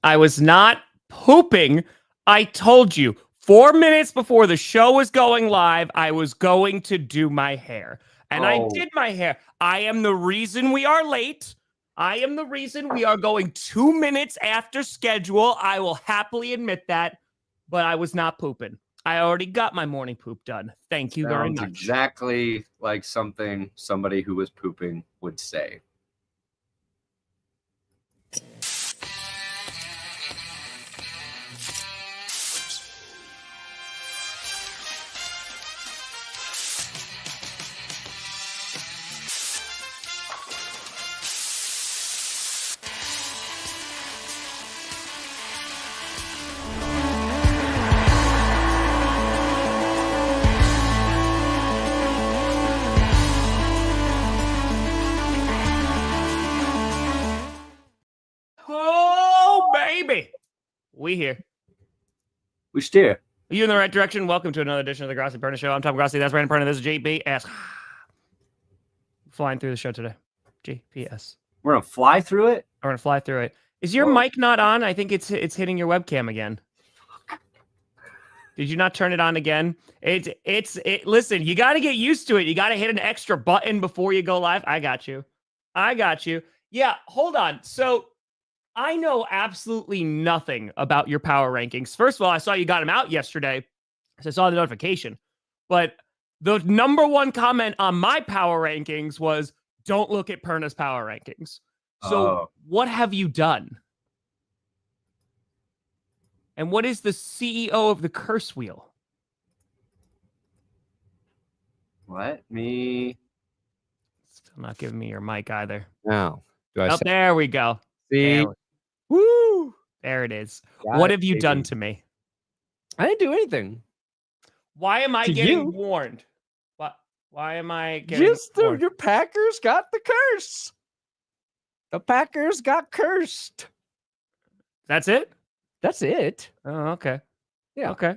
I was not pooping. I told you 4 minutes before the show was going live, I was going to do my hair. And I did my hair. I am the reason we are late. I am the reason we are going 2 minutes after schedule. I will happily admit that, but I was not pooping. I already got my morning poop done. Thank you very much. Sounds exactly like something somebody who was pooping would say. Oh, baby. We here. We steer. Are you in the right direction? Welcome to another edition of the Grossi Perna Show. I'm Tom Grossi. That's Brandon Perna. This is JBS. Flying through the show today. GPS. We're going to fly through it? We're going to fly through it. Is your mic not on? I think it's hitting your webcam again. Did you not turn it on again? Listen, you got to get used to it. You got to hit an extra button before you go live. I got you. Yeah, hold on. So I know absolutely nothing about your power rankings. First of all, I saw you got them out yesterday, so I saw the notification. But the number one comment on my power rankings was, don't look at Perna's power rankings. So what have you done? And what is the CEO of the curse wheel? What? Me? Still not giving me your mic either. No. There we go. See? Woo! There it is. What have you done to me? I didn't do anything. Why am I getting warned? Why am I getting warned? Your Packers got the curse. The Packers got cursed. That's it? That's it. Oh, okay. Yeah. Okay.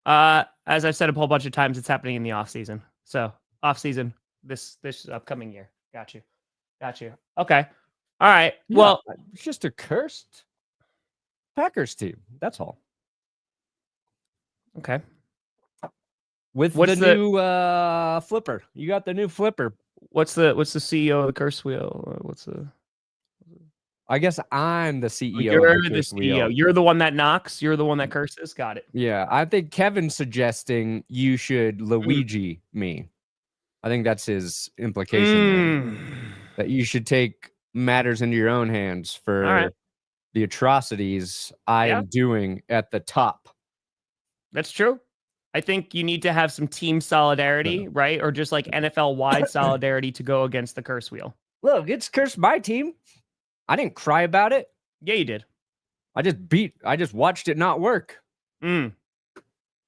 As I've said a whole bunch of times, it's happening in the off season. So off season this upcoming year. Got you. Okay. All right. Well, it's just a cursed Packers team. That's all. Okay. What's the new flipper? You got the new flipper. What's the CEO of the curse wheel? I guess I'm the CEO. You're the CEO. You're the one that knocks. You're the one that curses. Got it. Yeah, I think Kevin's suggesting you should Luigi me. I think that's his implication. That you should take matters into your own hands for the atrocities I am doing at the top. That's true. I think you need to have some team solidarity, right? Or just like NFL-wide solidarity to go against the curse wheel. Look, it's cursed my team. I didn't cry about it. Yeah, you did. I just watched it not work. You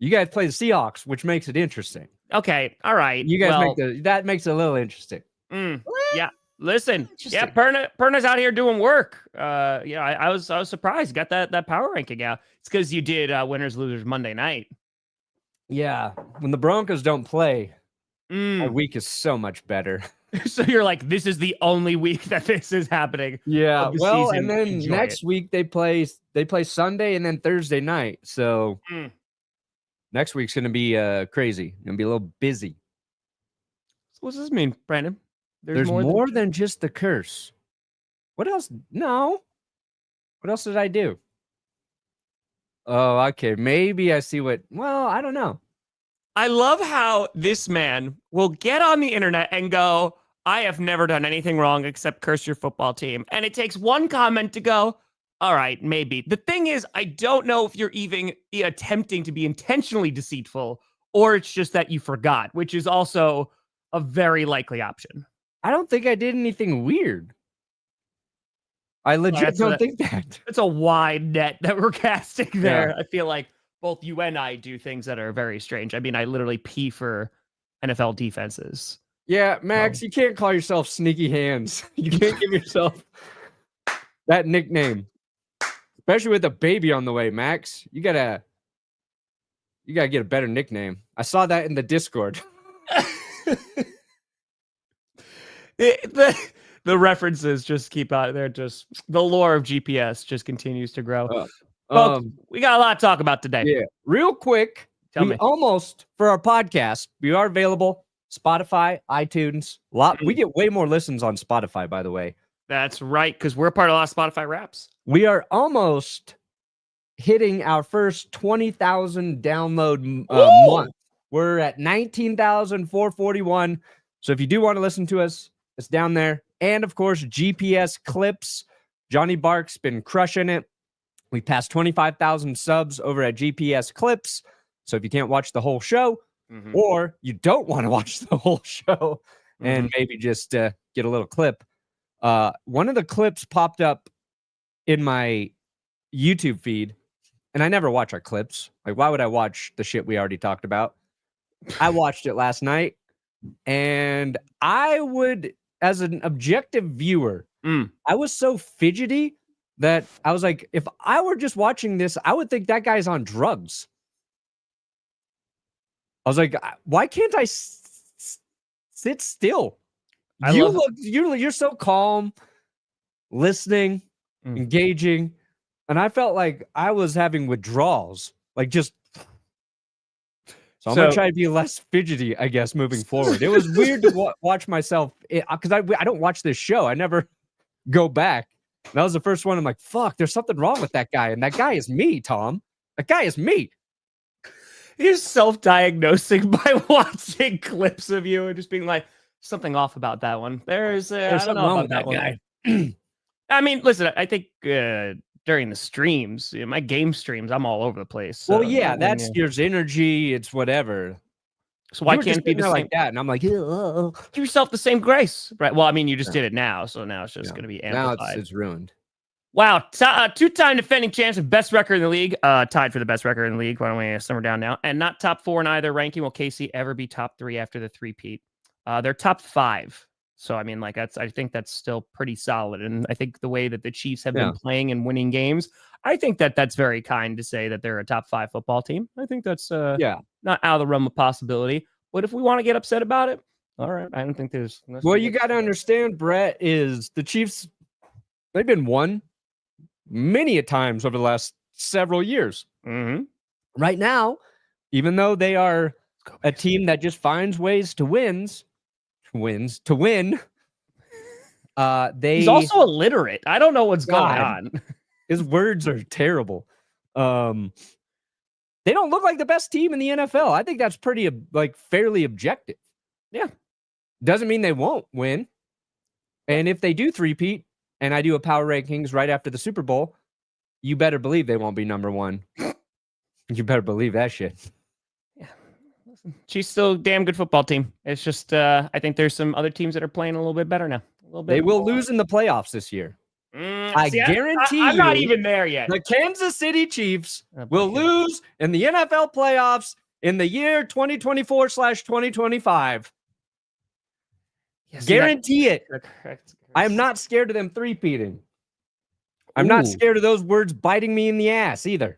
guys play the Seahawks, which makes it interesting. Okay, all right. You guys that makes it a little interesting. Yeah, listen. Yeah, Perna's out here doing work. I was surprised. Got that power ranking out. It's because you did winners losers Monday night. Yeah, when the Broncos don't play, my week is so much better. So you're like, this is the only week that this is happening. Yeah, well, and then next week they play Sunday and then Thursday night. So next week's gonna be crazy. Gonna be a little busy. So what does this mean, Brandon? There's more than just the curse. What else? No. What else did I do? Oh, okay. Maybe I see what. Well, I don't know. I love how this man will get on the internet and go, I have never done anything wrong except curse your football team. And it takes one comment to go, all right, maybe. The thing is, I don't know if you're even attempting to be intentionally deceitful or it's just that you forgot, which is also a very likely option. I don't think I did anything weird. I legit don't think that. It's a wide net that we're casting there. Yeah. I feel like both you and I do things that are very strange. I mean, I literally pee for NFL defenses. Yeah, Max, you can't call yourself Sneaky Hands. You can't give yourself that nickname, especially with a baby on the way, Max. You gotta get a better nickname. I saw that in the Discord. The references just keep out there. Just the lore of GPS just continues to grow. Folks, we got a lot to talk about today. Yeah, real quick. Tell me. Almost for our podcast, we are available Spotify, iTunes. We get way more listens on Spotify, by the way. That's right, because we're part of a lot of Spotify Wraps. We are almost hitting our first 20,000 download month. We're at 19,441. So if you do want to listen to us, it's down there. And of course, GPS clips. Johnny Bark's been crushing it. We passed 25,000 subs over at GPS clips. So if you can't watch the whole show, or you don't want to watch the whole show and maybe just get a little clip, one of the clips popped up in my YouTube feed, and I never watch our clips. Like, why would I watch the shit we already talked about? I watched it last night, and I would, as an objective viewer, I was so fidgety that I was like, if I were just watching this, I would think that guy's on drugs. I was like, why can't I sit still? You're so calm, listening, engaging, and I felt like I was having withdrawals, like just. So I'm gonna try to be less fidgety, I guess, moving forward. It was weird to watch myself because I don't watch this show. I never go back. That was the first one. I'm like, fuck, there's something wrong with that guy, and that guy is me, Tom. That guy is me. You're self-diagnosing by watching clips of you and just being like, something off about that one. There's something wrong with that guy. I mean, listen, I think during the streams, my game streams, I'm all over the place. So well, yeah, that's your energy. It's whatever. So why can't it be the same like that? And I'm like, give yourself the same grace, right? Well, I mean, you just did it now, so now it's just going to be amplified. Now it's ruined. Wow, two-time defending champs with best record in the league, tied for the best record in the league. Why don't we simmer down now? And not top 4 in either ranking. Will KC ever be top 3 after the three-peat? They're top 5. So, I mean, I think that's still pretty solid. And I think the way that the Chiefs have been playing and winning games, I think that's very kind to say that they're a top 5 football team. I think that's not out of the realm of possibility. But if we want to get upset about it, all right. I don't think there's. Well, you got to understand, Brett, is the Chiefs, they've been won many a times over the last several years. Right now, even though they are a team that just finds ways to win. He's also illiterate. I don't know what's going on. His words are terrible. They don't look like the best team in the NFL. I think that's pretty fairly objective. Yeah. Doesn't mean they won't win. And if they do three-peat, and I do a power rankings right after the Super Bowl, you better believe they won't be number 1. You better believe that shit. Yeah. She's still a damn good football team. It's just, I think there's some other teams that are playing a little bit better now. A little bit. They will lose in the playoffs this year. I guarantee you. I'm not even there yet. The Kansas City Chiefs will lose in the NFL playoffs in the year 2024/2025. Yes, guarantee it. I am not scared of them three-peating. I'm not scared of those words biting me in the ass either.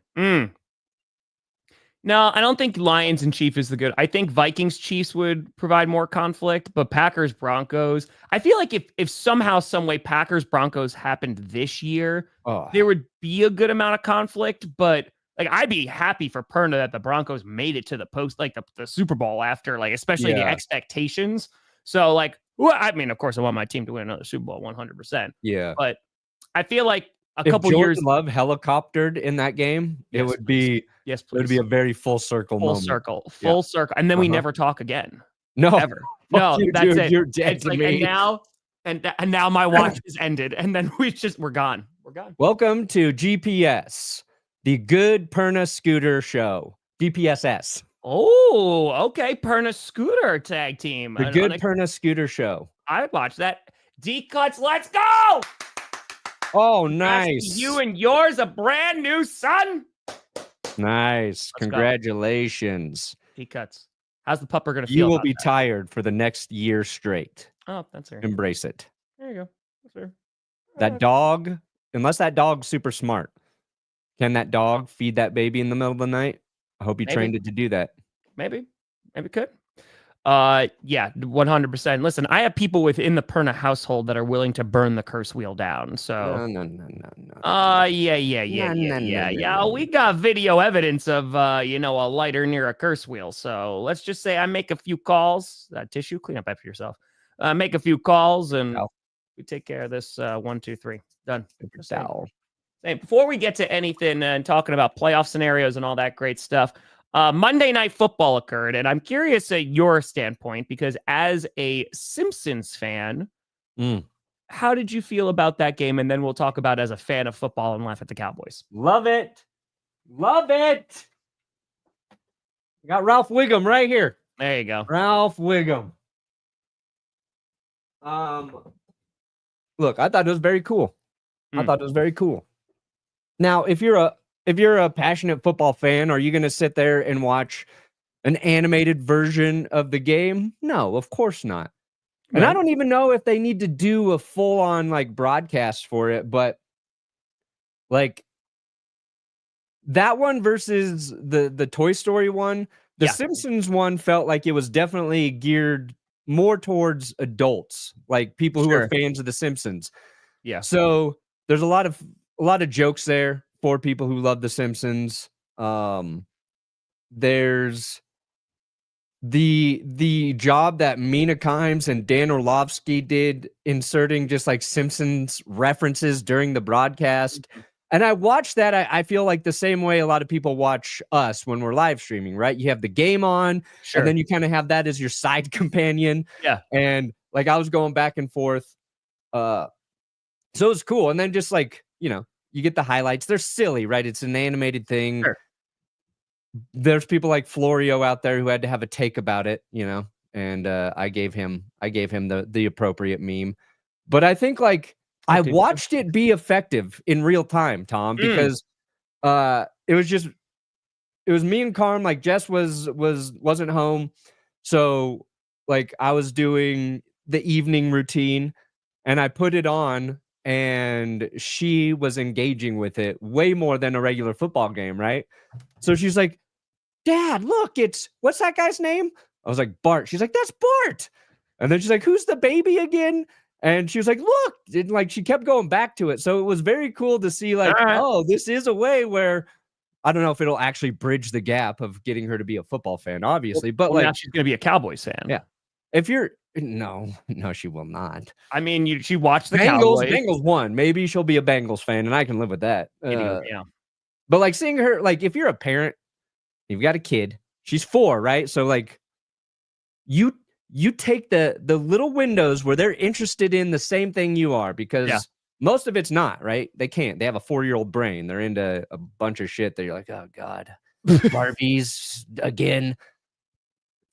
No, I don't think Lions and Chiefs is the good. I think Vikings Chiefs would provide more conflict, but Packers Broncos. I feel like if somehow, some way Packers Broncos happened this year, there would be a good amount of conflict. But I'd be happy for Perna that the Broncos made it to the the Super Bowl after especially the expectations. So I mean, of course, I want my team to win another Super Bowl 100%. Yeah, but I feel like if couple Jordan years Love helicoptered in that game, it would be it would be a very full circle moment. Full circle, and then we never talk again. No, ever. No, that's dude, it. You're dead to me. And now my watch is ended, and then we're gone. We're gone. Welcome to GPS, the Good Perna Scooter Show. GPSS. Oh, okay. Perna Scooter tag team. The Good Perna Scooter Show. I watched that. D-Cuts, let's go! Oh, nice. You and yours a brand new son. Nice. Congratulations. D-Cuts. How's the pupper going to feel? You will be tired for the next year straight. Oh, that's fair. Embrace it. There you go. That's fair. That dog, unless that dog's super smart, can that dog feed that baby in the middle of the night? I hope he trained it to do that. Maybe could. Yeah, 100%. Listen, I have people within the Perna household that are willing to burn the curse wheel down. So No. yeah. We got video evidence of a lighter near a curse wheel. So let's just say I make a few calls. Tissue, clean up after yourself. Make a few calls and we take care of this. 1, 2, 3, done. Hey, before we get to anything and talking about playoff scenarios and all that great stuff, Monday Night Football occurred, and I'm curious at your standpoint because as a Simpsons fan, how did you feel about that game? And then we'll talk about as a fan of football and laugh at the Cowboys. Love it. Love it. I got Ralph Wiggum right here. There you go. Ralph Wiggum. Look, I thought it was very cool. Now, if you're a passionate football fan, are you going to sit there and watch an animated version of the game? No, of course not. Right. And I don't even know if they need to do a full-on like broadcast for it, but like that one versus the Toy Story one, the Simpsons one felt like it was definitely geared more towards adults, like people who are fans of the Simpsons. Yeah. So there's a lot of jokes there for people who love the Simpsons. There's the job that Mina Kimes and Dan Orlovsky did inserting just like Simpsons references during the broadcast. And I watched that. I feel like the same way a lot of people watch us when we're live streaming, right? You have the game on, and then you kind of have that as your side companion. Yeah. And like I was going back and forth. So it was cool. And then just like, you get the highlights. They're silly, right? It's an animated thing. Sure. There's people like Florio out there who had to have a take about it, and I gave him the appropriate meme. But I think like I watched it be effective in real time, Tom, because it was me and Carm. Like Jess wasn't home, so like I was doing the evening routine, and I put it on. And she was engaging with it way more than a regular football game, right? So she's like, Dad, look, what's that guy's name? I was like, Bart. She's like, that's Bart. And then she's like, who's the baby again? And she was like, look, and like she kept going back to it. So it was very cool to see like, oh, this is a way where I don't know if it'll actually bridge the gap of getting her to be a football fan, obviously. But like now she's gonna be a Cowboys fan. Yeah. If you're no, she will not. I mean, she watched the Bengals. Cowboys. Bengals won. Maybe she'll be a Bengals fan, and I can live with that. Yeah. But like seeing her, like if you're a parent, you've got a kid. She's 4, right? So like, you take the little windows where they're interested in the same thing you are, because most of it's not, right? They can't. They have a 4-year-old brain. They're into a bunch of shit that you're like, oh God, Barbies again.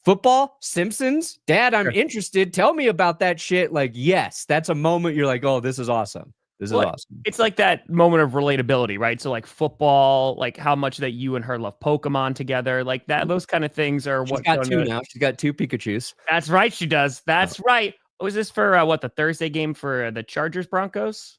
Football, Simpsons, Dad, I'm interested. Tell me about that shit. Like, yes, that's a moment you're like, oh, this is awesome. This is awesome. It's like that moment of relatability, right? So like football, like how much that you and her love Pokemon together, like that. Those kind of things are She's got 2 now. She's got 2 Pikachus. That's right. She does. That's right. Was this for the Thursday game for the Chargers Broncos?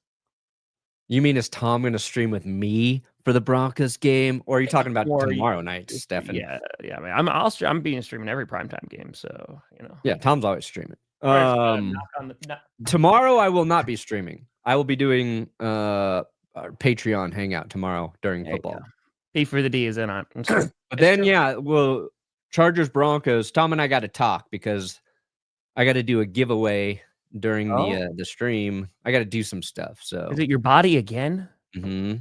You mean is Tom going to stream with me for the Broncos game, or are you talking about tomorrow night, Stefan? Yeah. Man, I'm being streaming every primetime game, so Yeah, Tom's always streaming. Tomorrow I will not be streaming. I will be doing our Patreon hangout tomorrow during football. P for the D is in on. But then Chargers Broncos. Tom and I got to talk because I got to do a giveaway during the stream. I got to do some stuff. So is it your body again? Mm-hmm.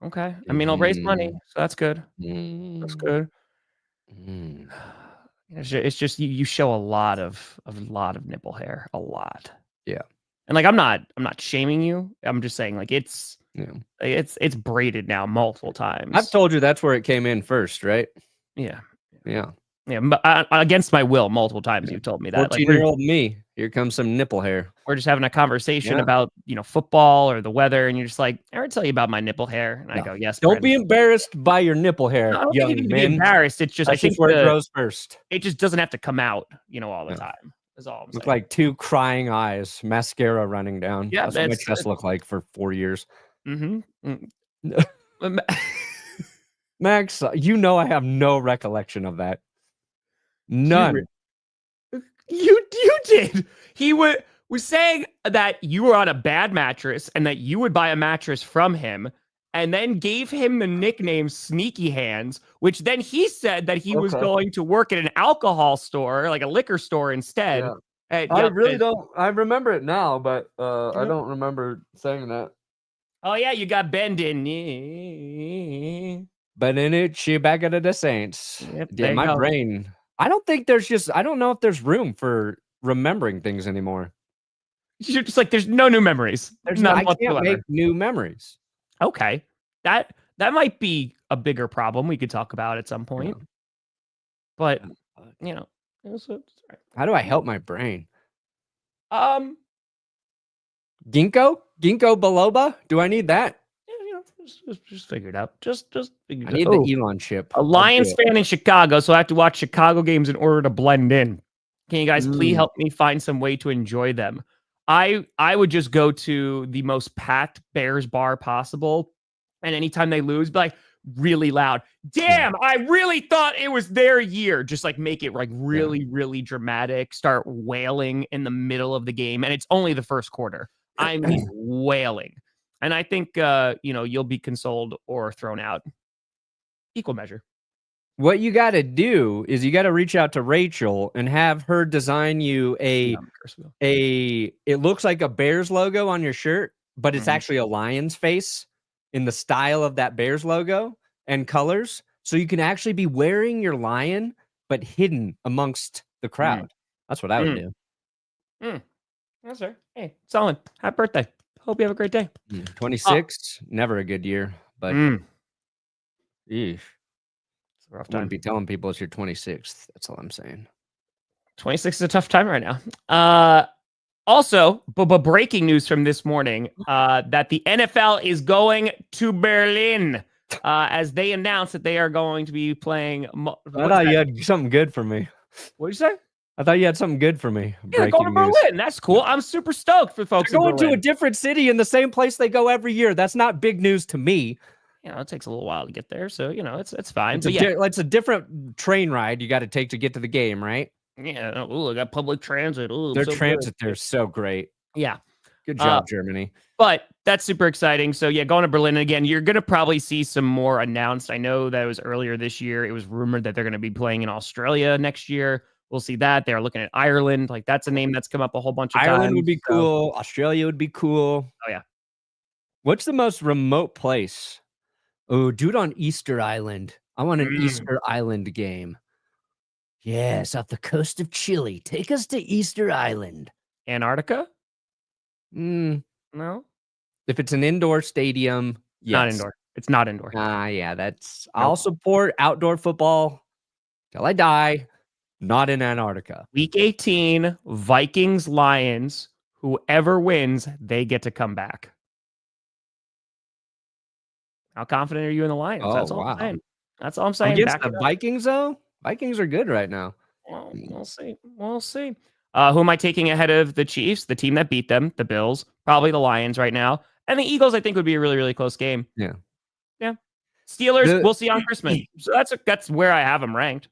Okay. I mean, I'll raise money, so that's good. That's good. It's just you show a lot of nipple hair, a lot. Yeah. And like I'm not shaming you. I'm just saying like it's braided now multiple times. I've told you that's where it came in first, right? Yeah. Yeah, but against my will, multiple times you've told me that. 14-year-old me. Here comes some nipple hair. We're just having a conversation about football or the weather, and you're just like, I ever tell you about my nipple hair? And I go, yes. Don't be embarrassed by your nipple hair. No, I don't think you need to be embarrassed. It's just I think where it grows first. It just doesn't have to come out, all the time. Is all I'm saying. Look like 2 crying eyes, mascara running down. Yeah, that's what my chest looked like for 4 years. Max, I have no recollection of that. None. You did. He was saying that you were on a bad mattress and that you would buy a mattress from him, and then gave him the nickname Sneaky Hands, which then he said that he was going to work at an alcohol store, like a liquor store instead. Yeah. And, I really don't. I remember it now, but I Yep. don't remember saying that. Oh yeah, you got Bendin. Benucci back at the Saints. Yep, Yeah, there you my go. brain. I don't think there's just. I don't know if there's room for remembering things anymore. You're just like, there's no new memories. There's none I can't whatsoever. make new memories. Okay, that might be a bigger problem we could talk about at some point. Yeah. But you know, it's all right. How do I help my brain? Um, Ginkgo biloba? Do I need that? you know, just figure it out. Just figure it I out. need the Elon chip. A Lions fan in Chicago, so I have to watch Chicago games in order to blend in. Can you guys please help me find some way to enjoy them? I would just go to the most packed Bears bar possible, and anytime they lose, be like really loud. Damn, I really thought it was their year. Just like make it like really, really dramatic. Start wailing in the middle of the game, and it's only the first quarter. I mean, wailing. And I think you'll be consoled or thrown out. Equal measure. What you got to do is you got to reach out to Rachel and have her design you it looks like a Bears logo on your shirt, but it's actually a lion's face in the style of that Bears logo and colors. So you can actually be wearing your lion, but hidden amongst the crowd. That's what I would do. That's right. Hey, solid. Happy birthday. Hope you have a great day. 26, never a good year, but eesh. I wouldn't be telling people it's your 26th. That's all I'm saying. 26 is a tough time right now. Also, breaking news from this morning that the NFL is going to Berlin as they announced that they are going to be playing. I thought you had something good for me. What did you say? I thought you had something good for me. Yeah, they're going to Berlin. That's cool. I'm super stoked for folks. They're going to a different city in the same place they go every year. That's not big news to me. It takes a little while to get there, so it's fine. It's a different train ride you got to take to get to the game, right? Yeah. I got public transit. Their transit there is so great. Yeah. Good job, Germany. But that's super exciting. So going to Berlin again. You're gonna probably see some more announced. I know that it was earlier this year. It was rumored that they're going to be playing in Australia next year. We'll see that. They're looking at Ireland. Like that's a name that's come up a whole bunch of times. Ireland would be cool. Australia would be cool. Oh yeah. What's the most remote place? Oh, do it on Easter Island. I want an Easter Island game. Yes, off the coast of Chile. Take us to Easter Island. Antarctica? No. If it's an indoor stadium, yes. Not indoor. It's not indoor. Yeah, I'll support outdoor football till I die. Not in Antarctica. Week 18, Vikings, Lions. Whoever wins, they get to come back. How confident are you in the Lions? That's all I'm saying. That's all I'm saying. Against the Vikings, though? Vikings are good right now. Well, we'll see. We'll see. Who am I taking ahead of the Chiefs, the team that beat them, the Bills? Probably the Lions right now. And the Eagles, I think, would be a really, really close game. Yeah. Steelers, we'll see on Christmas. So that's where I have them ranked.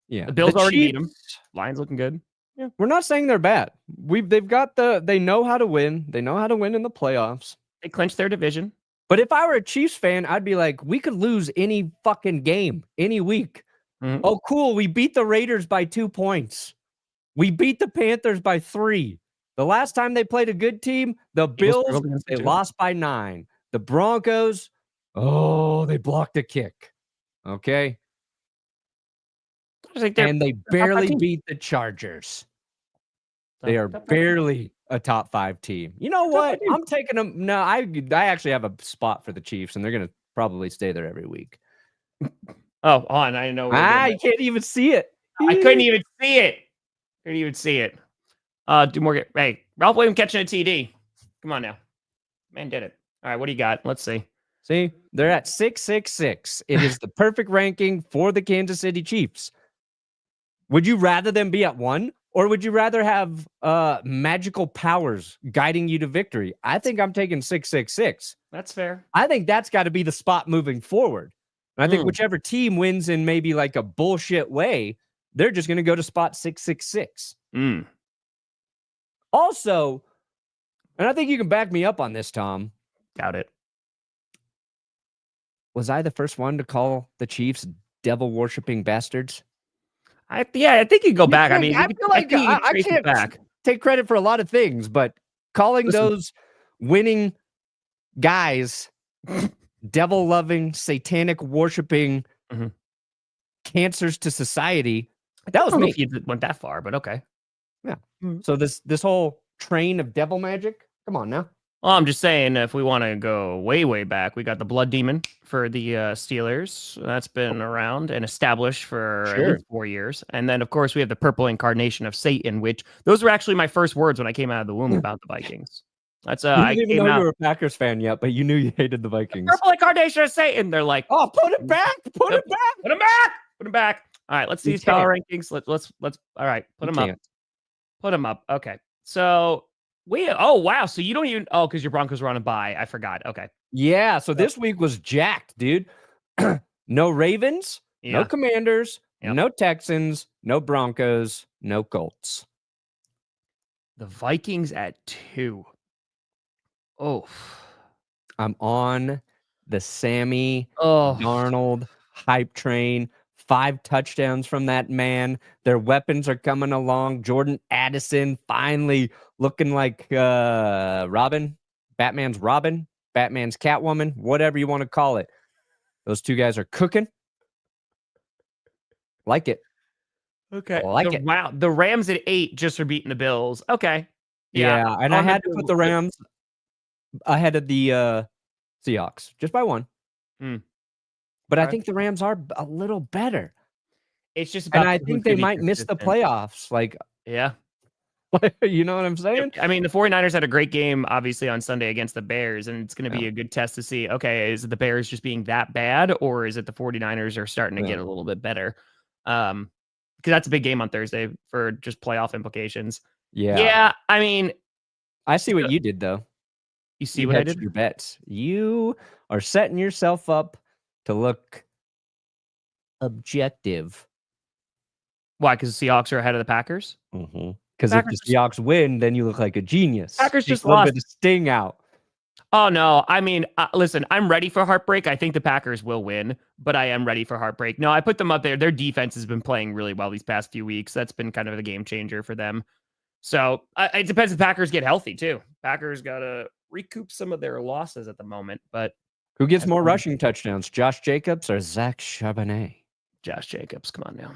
Yeah. The Bills already beat them. Lions looking good. Yeah. We're not saying they're bad. They know how to win. They know how to win in the playoffs. They clinched their division. But if I were a Chiefs fan, I'd be like, we could lose any fucking game, any week. Oh, cool. We beat the Raiders by 2 points. We beat the Panthers by 3. The last time they played a good team, the Bills, they lost by 9. The Broncos, they blocked a kick. Okay. And they barely beat the Chargers. They are barely a top 5 team. You know what? I'm taking them. No, I actually have a spot for the Chiefs, and they're going to probably stay there every week. Oh, on. I know. I can't even see it. I couldn't even see it. Couldn't even see it. Do more. Hey, Ralph Williams catching a TD. Come on now. Man did it. All right, what do you got? Let's see. See, they're at 666. It is the perfect ranking for the Kansas City Chiefs. Would you rather them be at 1? Or would you rather have magical powers guiding you to victory? I think I'm taking 666. That's fair. I think that's got to be the spot moving forward. And I think whichever team wins in maybe like a bullshit way, they're just going to go to spot 666. Mm. Also, and I think you can back me up on this, Tom. Doubt it. Was I the first one to call the Chiefs devil-worshipping bastards? I think you go back. I mean, I feel like I can't back. take credit for a lot of things, but calling those winning guys devil-loving, satanic-worshipping cancers to society, that was me. If you went that far, but okay. Yeah. So this whole train of devil magic, come on now. Well, I'm just saying, if we want to go way, way back, we got the Blood Demon for the Steelers. That's been around and established for at least 4 years. And then, of course, we have the Purple Incarnation of Satan, which those were actually my first words when I came out of the womb about the Vikings. That's you didn't even know you were a Packers fan yet, but you knew you hated the Vikings. Purple Incarnation of Satan. They're like, oh, put it back, put it back, put him back, put him back. All right, let's see these power rankings. Let's. All right, put them up. Put them up. Okay, so. Oh, wow. So you don't even... Oh, because your Broncos were on a bye. I forgot. Okay. Yeah, so this week was jacked, dude. No Ravens, no Commanders, no Texans, no Broncos, no Colts. The Vikings at 2. Oh. I'm on the Sammy Darnold hype train. 5 touchdowns from that man. Their weapons are coming along. Jordan Addison finally looking like Robin, Batman's Catwoman, whatever you want to call it. Those 2 guys are cooking. Like it. Okay. It. Wow. The Rams at 8 just for beating the Bills. Okay. Yeah. And I had to put the Rams ahead of the Seahawks just by 1. But I think the Rams are a little better. It's just about, and I think they might miss the playoffs. Like, yeah. You know what I'm saying? I mean, the 49ers had a great game, obviously, on Sunday against the Bears, and it's going to be a good test to see, okay, is it the Bears just being that bad, or is it the 49ers are starting to get a little bit better? Because that's a big game on Thursday for just playoff implications. Yeah, I mean... I see what you did, though. You see what I did? Your bets. You are setting yourself up to look objective. Why? Because the Seahawks are ahead of the Packers? Because if the Seahawks win, then you look like a genius. Packers just lost. A bit of sting out. Oh, no. I mean, listen, I'm ready for heartbreak. I think the Packers will win, but I am ready for heartbreak. No, I put them up there. Their defense has been playing really well these past few weeks. That's been kind of a game changer for them. So it depends if Packers get healthy, too. Packers got to recoup some of their losses at the moment, but... Who gets more rushing touchdowns, Josh Jacobs or Zach Charbonnet? Josh Jacobs, come on now.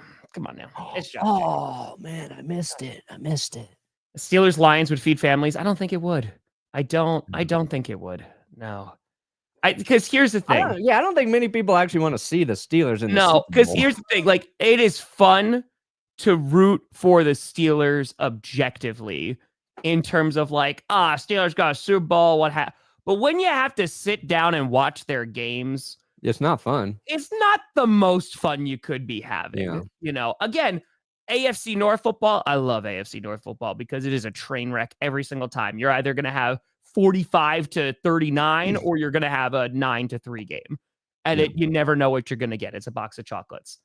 It's Josh Jacobs. Man, I missed it. The Steelers Lions would feed families. I don't think it would. I don't think it would. No. Because here's the thing. I don't think many people actually want to see the Steelers in the Super Bowl. Because here's the thing. Like, it is fun to root for the Steelers objectively in terms of like, Steelers got a Super Bowl, but when you have to sit down and watch their games, it's not fun. It's not the most fun you could be having. Yeah. You know, again, AFC North football. I love AFC North football because it is a train wreck every single time. You're either going to have 45-39 or you're going to have a 9-3 game. And you never know what you're going to get. It's a box of chocolates.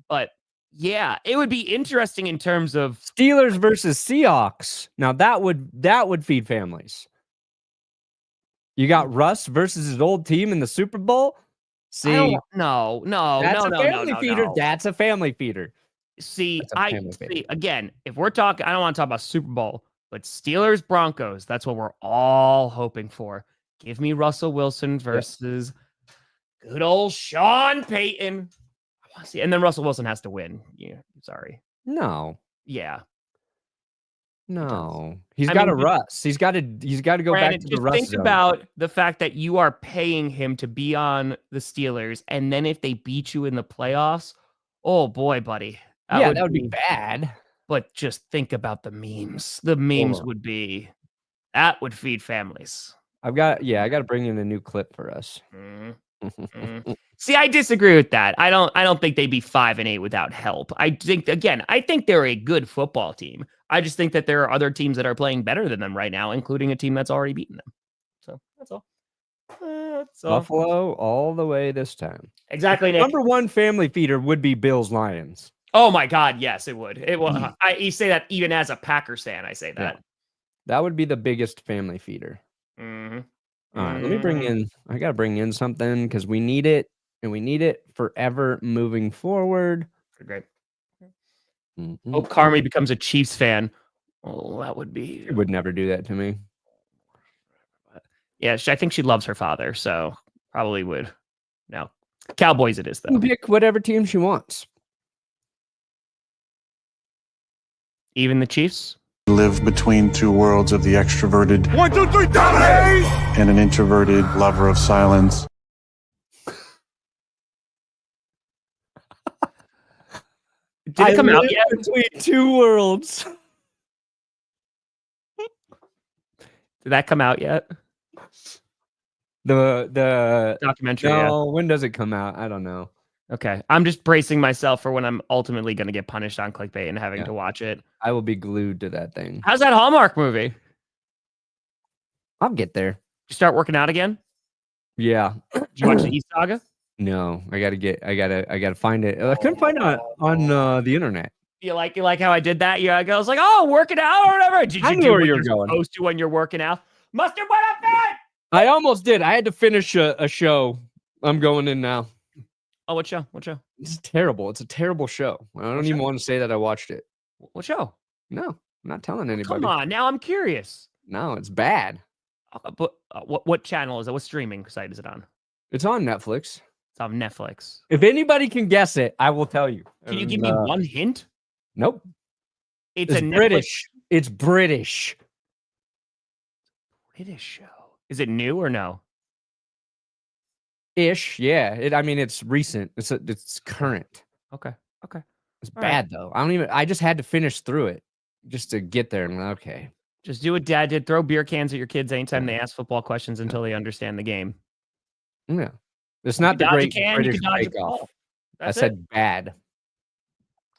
But yeah, it would be interesting in terms of Steelers versus Seahawks. Now that would feed families. You got Russ versus his old team in the Super Bowl. See, no. That's a family feeder. That's a family feeder. See, again, if we're talking, I don't want to talk about Super Bowl, but Steelers Broncos, that's what we're all hoping for. Give me Russell Wilson versus good old Sean Payton. I want to see, and then Russell Wilson has to win. Yeah, sorry. No. Yeah. No, he's got to Russ. He's got to go back to the Russ Think zone. About the fact that you are paying him to be on the Steelers, and then if they beat you in the playoffs, oh boy, buddy. That would be bad. But just think about the memes. The memes would feed families. I got to bring in a new clip for us. See, I disagree with that. I don't think they'd be 5-8 without help. I think they're a good football team. I just think that there are other teams that are playing better than them right now, including a team that's already beaten them. So that's all. Buffalo all the way this time. Exactly. Nick. Number one family feeder would be Bills Lions. Oh my God, yes, it would. It will. You say that even as a Packers fan, I say that. Yeah. That would be the biggest family feeder. Mm-hmm. All right, let me bring in. I gotta bring in something because we need it, and we need it forever moving forward. Great. Hope Carmi becomes a Chiefs fan. Oh, that would be. She would never do that to me. Yeah, I think she loves her father, so probably would. No, Cowboys it is though. Pick whatever team she wants. Even the Chiefs? Live between two worlds of the extroverted 1, 2, 3, dominate! And an introverted lover of silence. Did it come out yet? Between two worlds. Did that come out yet? The documentary. No, yeah. When does it come out? I don't know. Okay, I'm just bracing myself for when I'm ultimately going to get punished on clickbait and having to watch it. I will be glued to that thing. How's that Hallmark movie? I'll get there. You start working out again? Yeah. Did you watch the East Saga? No, I gotta find it. I couldn't find it on the internet. You like how I did that? Yeah, I was like, oh, working out or whatever. Did you I knew do where what you were you're going. supposed to when you're working out? Mustard, what up, man? I almost did. I had to finish a show. I'm going in now. Oh, what show? What show? It's terrible. It's a terrible show. I don't even want to say that I watched it. What show? No, I'm not telling anybody. Come on, now I'm curious. No, it's bad. But what channel is it? What streaming site is it on? It's on Netflix. It's on Netflix. If anybody can guess it, I will tell you. Can you give me one hint? Nope. It's a British. It's British. British show. Is it new or no? Ish, yeah. It's recent. It's current. Okay. It's bad though. I just had to finish through it just to get there. And okay. Just do what Dad did. Throw beer cans at your kids anytime they ask football questions until they understand the game. Yeah. It's not the great British bake-off. I said bad.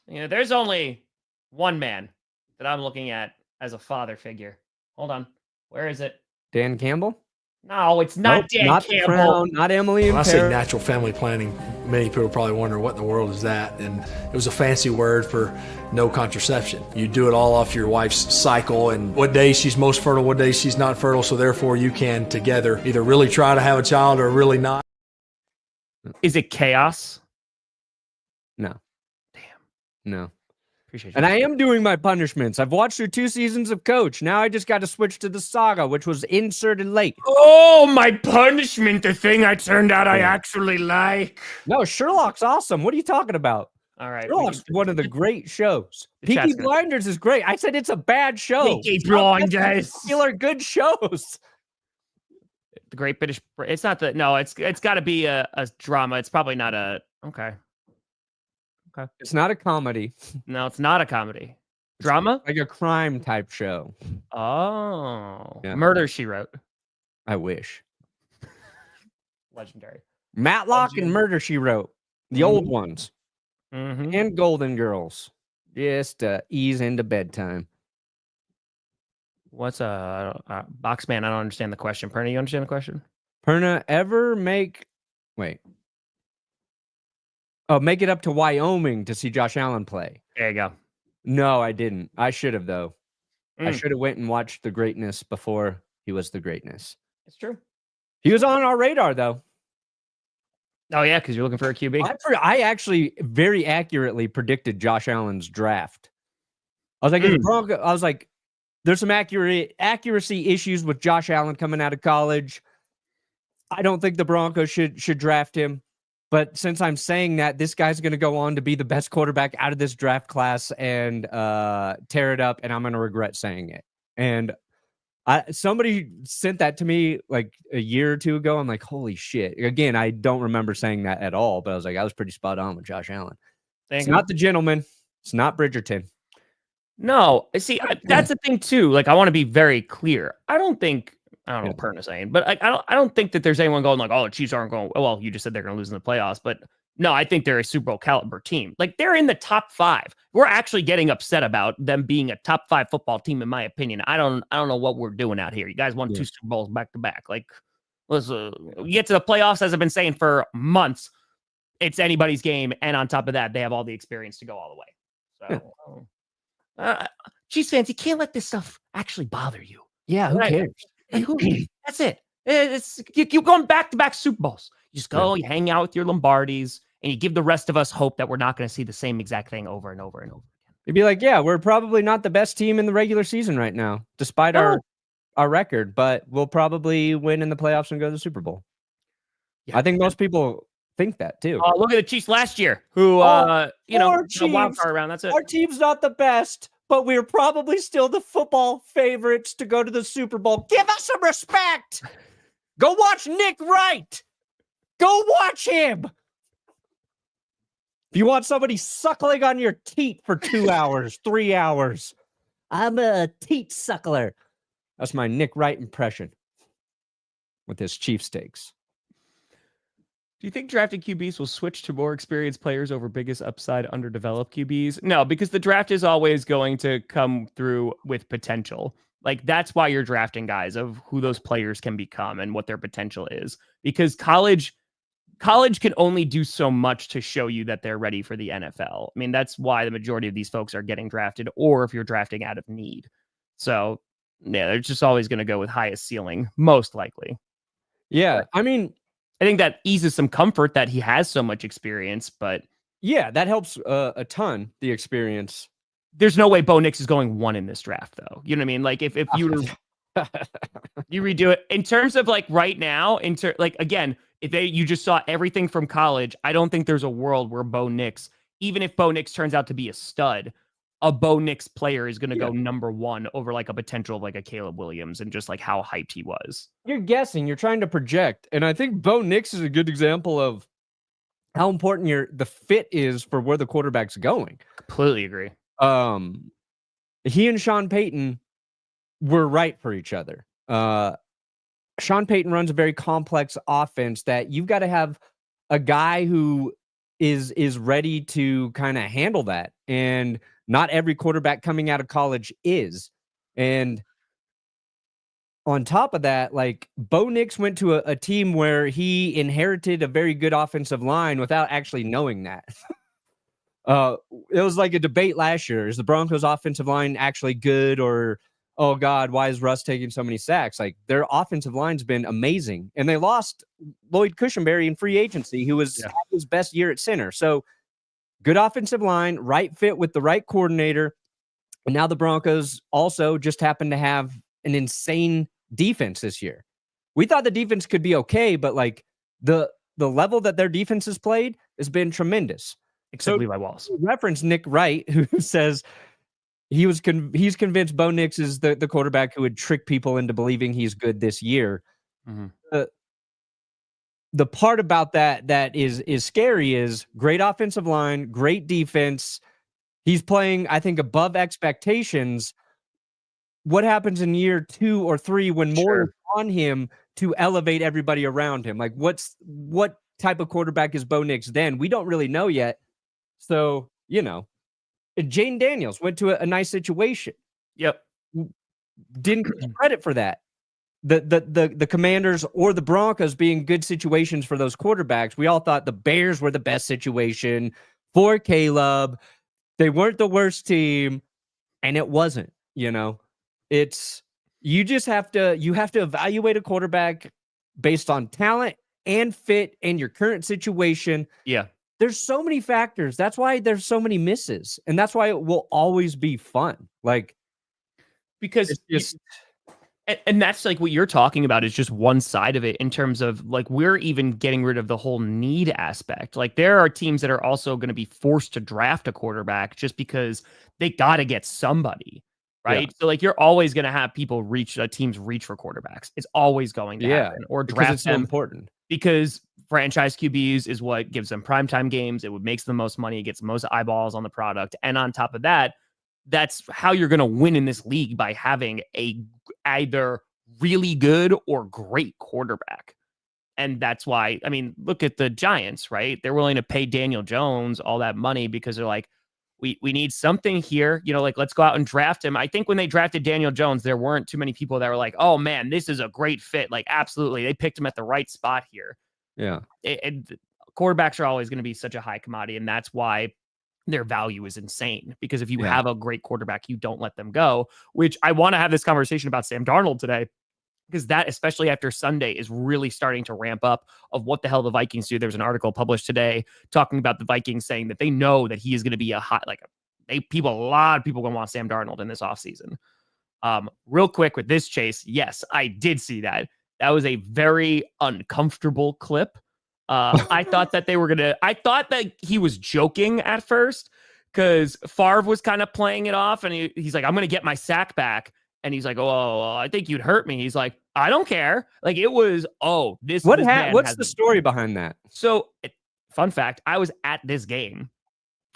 There's only one man that I'm looking at as a father figure. Hold on. Where is it? Dan Campbell? No, it's not Dan not Campbell. Crown, not Emily. When I say natural family planning, many people probably wonder what in the world is that. And it was a fancy word for no contraception. You do it all off your wife's cycle and what days she's most fertile, what days she's not fertile. So therefore you can together either really try to have a child or really not. Is it chaos? No. Damn. No. Appreciate you. And I am doing my punishments. I've watched through 2 seasons of Coach. Now I just got to switch to the Saga, which was inserted late. Oh, my punishment, the thing I turned out I actually like. No, Sherlock's awesome. What are you talking about? All right. Sherlock's one of the great shows. Peaky Blinders is great. I said it's a bad show. Peaky Blinders. Popular good shows. The Great British. It's not the. No, it's got to be a drama. It's probably not a. Okay. It's not a comedy. No, it's not a comedy. Drama? Like a crime type show. Oh. Yeah. Murder, She Wrote. I wish. Legendary. Matlock and Murder, She Wrote. The old ones. Mm-hmm. And Golden Girls. Just ease into bedtime. What's Boxman? I don't understand the question. Perna, you understand the question? Perna, ever make... Wait. Oh, make it up to Wyoming to see Josh Allen play. There you go. No, I didn't. I should have, though. I should have went and watched the greatness before he was the greatness. It's true. He was on our radar, though. Oh, yeah, because you're looking for a QB. I actually very accurately predicted Josh Allen's draft. I was like, I was like, there's some accuracy issues with Josh Allen coming out of college. I don't think the Broncos should draft him. But since I'm saying that, this guy's going to go on to be the best quarterback out of this draft class and tear it up, and I'm going to regret saying it. And somebody sent that to me like a year or two ago. I'm like, holy shit. Again, I don't remember saying that at all, but I was like, I was pretty spot on with Josh Allen. It's not the gentleman. It's not Bridgerton. No, see, that's the thing too. Like, I want to be very clear. I don't know what Perna's saying, but I don't think that there's anyone going like, oh, the Chiefs aren't going. Well, you just said they're going to lose in the playoffs, but no, I think they're a Super Bowl caliber team. Like, they're in the top 5. We're actually getting upset about them being a top 5 football team, in my opinion. I don't know what we're doing out here. You guys won 2 Super Bowls back to back. Like, let's get to the playoffs, as I've been saying for months. it's anybody's game. And on top of that, they have all the experience to go all the way. So, Chiefs fans, you can't let this stuff actually bother you. Yeah, who cares? That's it. You're going back-to-back Super Bowls. You just go, you hang out with your Lombardis, and you give the rest of us hope that we're not going to see the same exact thing over and over and over again. You'd be like, yeah, we're probably not the best team in the regular season right now, despite our record, but we'll probably win in the playoffs and go to the Super Bowl. Yeah, I think most people think that too. Look at the Chiefs last year, who a wild card around. That's it. Our team's not the best, but we're probably still the football favorites to go to the Super Bowl. Give us some respect. Go watch Nick Wright. Go watch him. If you want somebody suckling on your teat for 2 hours, 3 hours, I'm a teat suckler. That's my Nick Wright impression with his Chief steaks. Do you think drafted QBs will switch to more experienced players over biggest upside underdeveloped QBs? No, because the draft is always going to come through with potential. Like, that's why you're drafting guys, of who those players can become and what their potential is. Because college can only do so much to show you that they're ready for the NFL. I mean, that's why the majority of these folks are getting drafted, or if you're drafting out of need. So, yeah, they're just always going to go with highest ceiling, most likely. Yeah, I mean, I think that eases some comfort that he has so much experience, but... Yeah, that helps a ton, the experience. There's no way Bo Nix is going 1 in this draft, though. You know what I mean? Like, if you were... you redo it. In terms of, like, right now, again... If you just saw everything from college, I don't think there's a world where Bo Nix, even if Bo Nix turns out to be a stud, a Bo Nix player is going to go number 1 over like a potential of like a Caleb Williams and just like how hyped he was. You're guessing, you're trying to project. And I think Bo Nix is a good example of how important the fit is for where the quarterback's going. Completely agree. He and Sean Payton were right for each other. Sean Payton runs a very complex offense that you've got to have a guy who is ready to kind of handle that. And not every quarterback coming out of college is. And on top of that, like, Bo Nix went to a team where he inherited a very good offensive line without actually knowing that. It was like a debate last year. Is the Broncos offensive line actually good, or, oh God, why is Russ taking so many sacks? Like, their offensive line's been amazing. And they lost Lloyd Cushenberry in free agency, who was his best year at center. So good offensive line, right fit with the right coordinator. And now the Broncos also just happen to have an insane defense this year. We thought the defense could be okay, but like the level that their defense has played has been tremendous. Except Levi Wallace. Reference Nick Wright, who says he's convinced Bo Nix is the quarterback who would trick people into believing he's good this year. Mm-hmm. The part about that is scary is great offensive line, great defense. He's playing, I think, above expectations. What happens in year 2 or 3 when more is on him to elevate everybody around him? Like, what type of quarterback is Bo Nix then? We don't really know yet. So, Jane Daniels went to a nice situation. Yep. Didn't get credit for that. The Commanders or the Broncos being good situations for those quarterbacks. We all thought the Bears were the best situation for Caleb. They weren't the worst team, and it wasn't. It's you have to evaluate a quarterback based on talent and fit and your current situation. Yeah. There's so many factors. That's why there's so many misses. And that's why it will always be fun. Like, because and that's like what you're talking about is just one side of it in terms of like, we're even getting rid of the whole need aspect. Like, there are teams that are also going to be forced to draft a quarterback just because they got to get somebody. Right. Yeah. So like, you're always going to have teams reach for quarterbacks. It's always going to happen, or draft them. So important because franchise QBs is what gives them primetime games. It makes the most money. It gets the most eyeballs on the product. And on top of that, that's how you're going to win in this league, by having a either really good or great quarterback. And that's why, I mean, look at the Giants, right? They're willing to pay Daniel Jones all that money because they're like, we need something here, like, let's go out and draft him. I think when they drafted Daniel Jones, there weren't too many people that were like, oh man, this is a great fit. Like, absolutely. They picked him at the right spot here. Yeah. And quarterbacks are always going to be such a high commodity, and that's why their value is insane. Because if you have a great quarterback, you don't let them go, which I want to have this conversation about Sam Darnold today, because that, especially after Sunday, is really starting to ramp up of what the hell the Vikings do. There's an article published today talking about the Vikings saying that they know that he is going to be a lot of people going to want Sam Darnold in this offseason. Real quick with this, Chase, yes, I did see that. That was a very uncomfortable clip. I thought that he was joking at first, because Favre was kind of playing it off, and he's like, I'm going to get my sack back. And he's like, oh, I think you'd hurt me. He's like, I don't care. Like, it was, what's the story behind that? So, fun fact, I was at this game.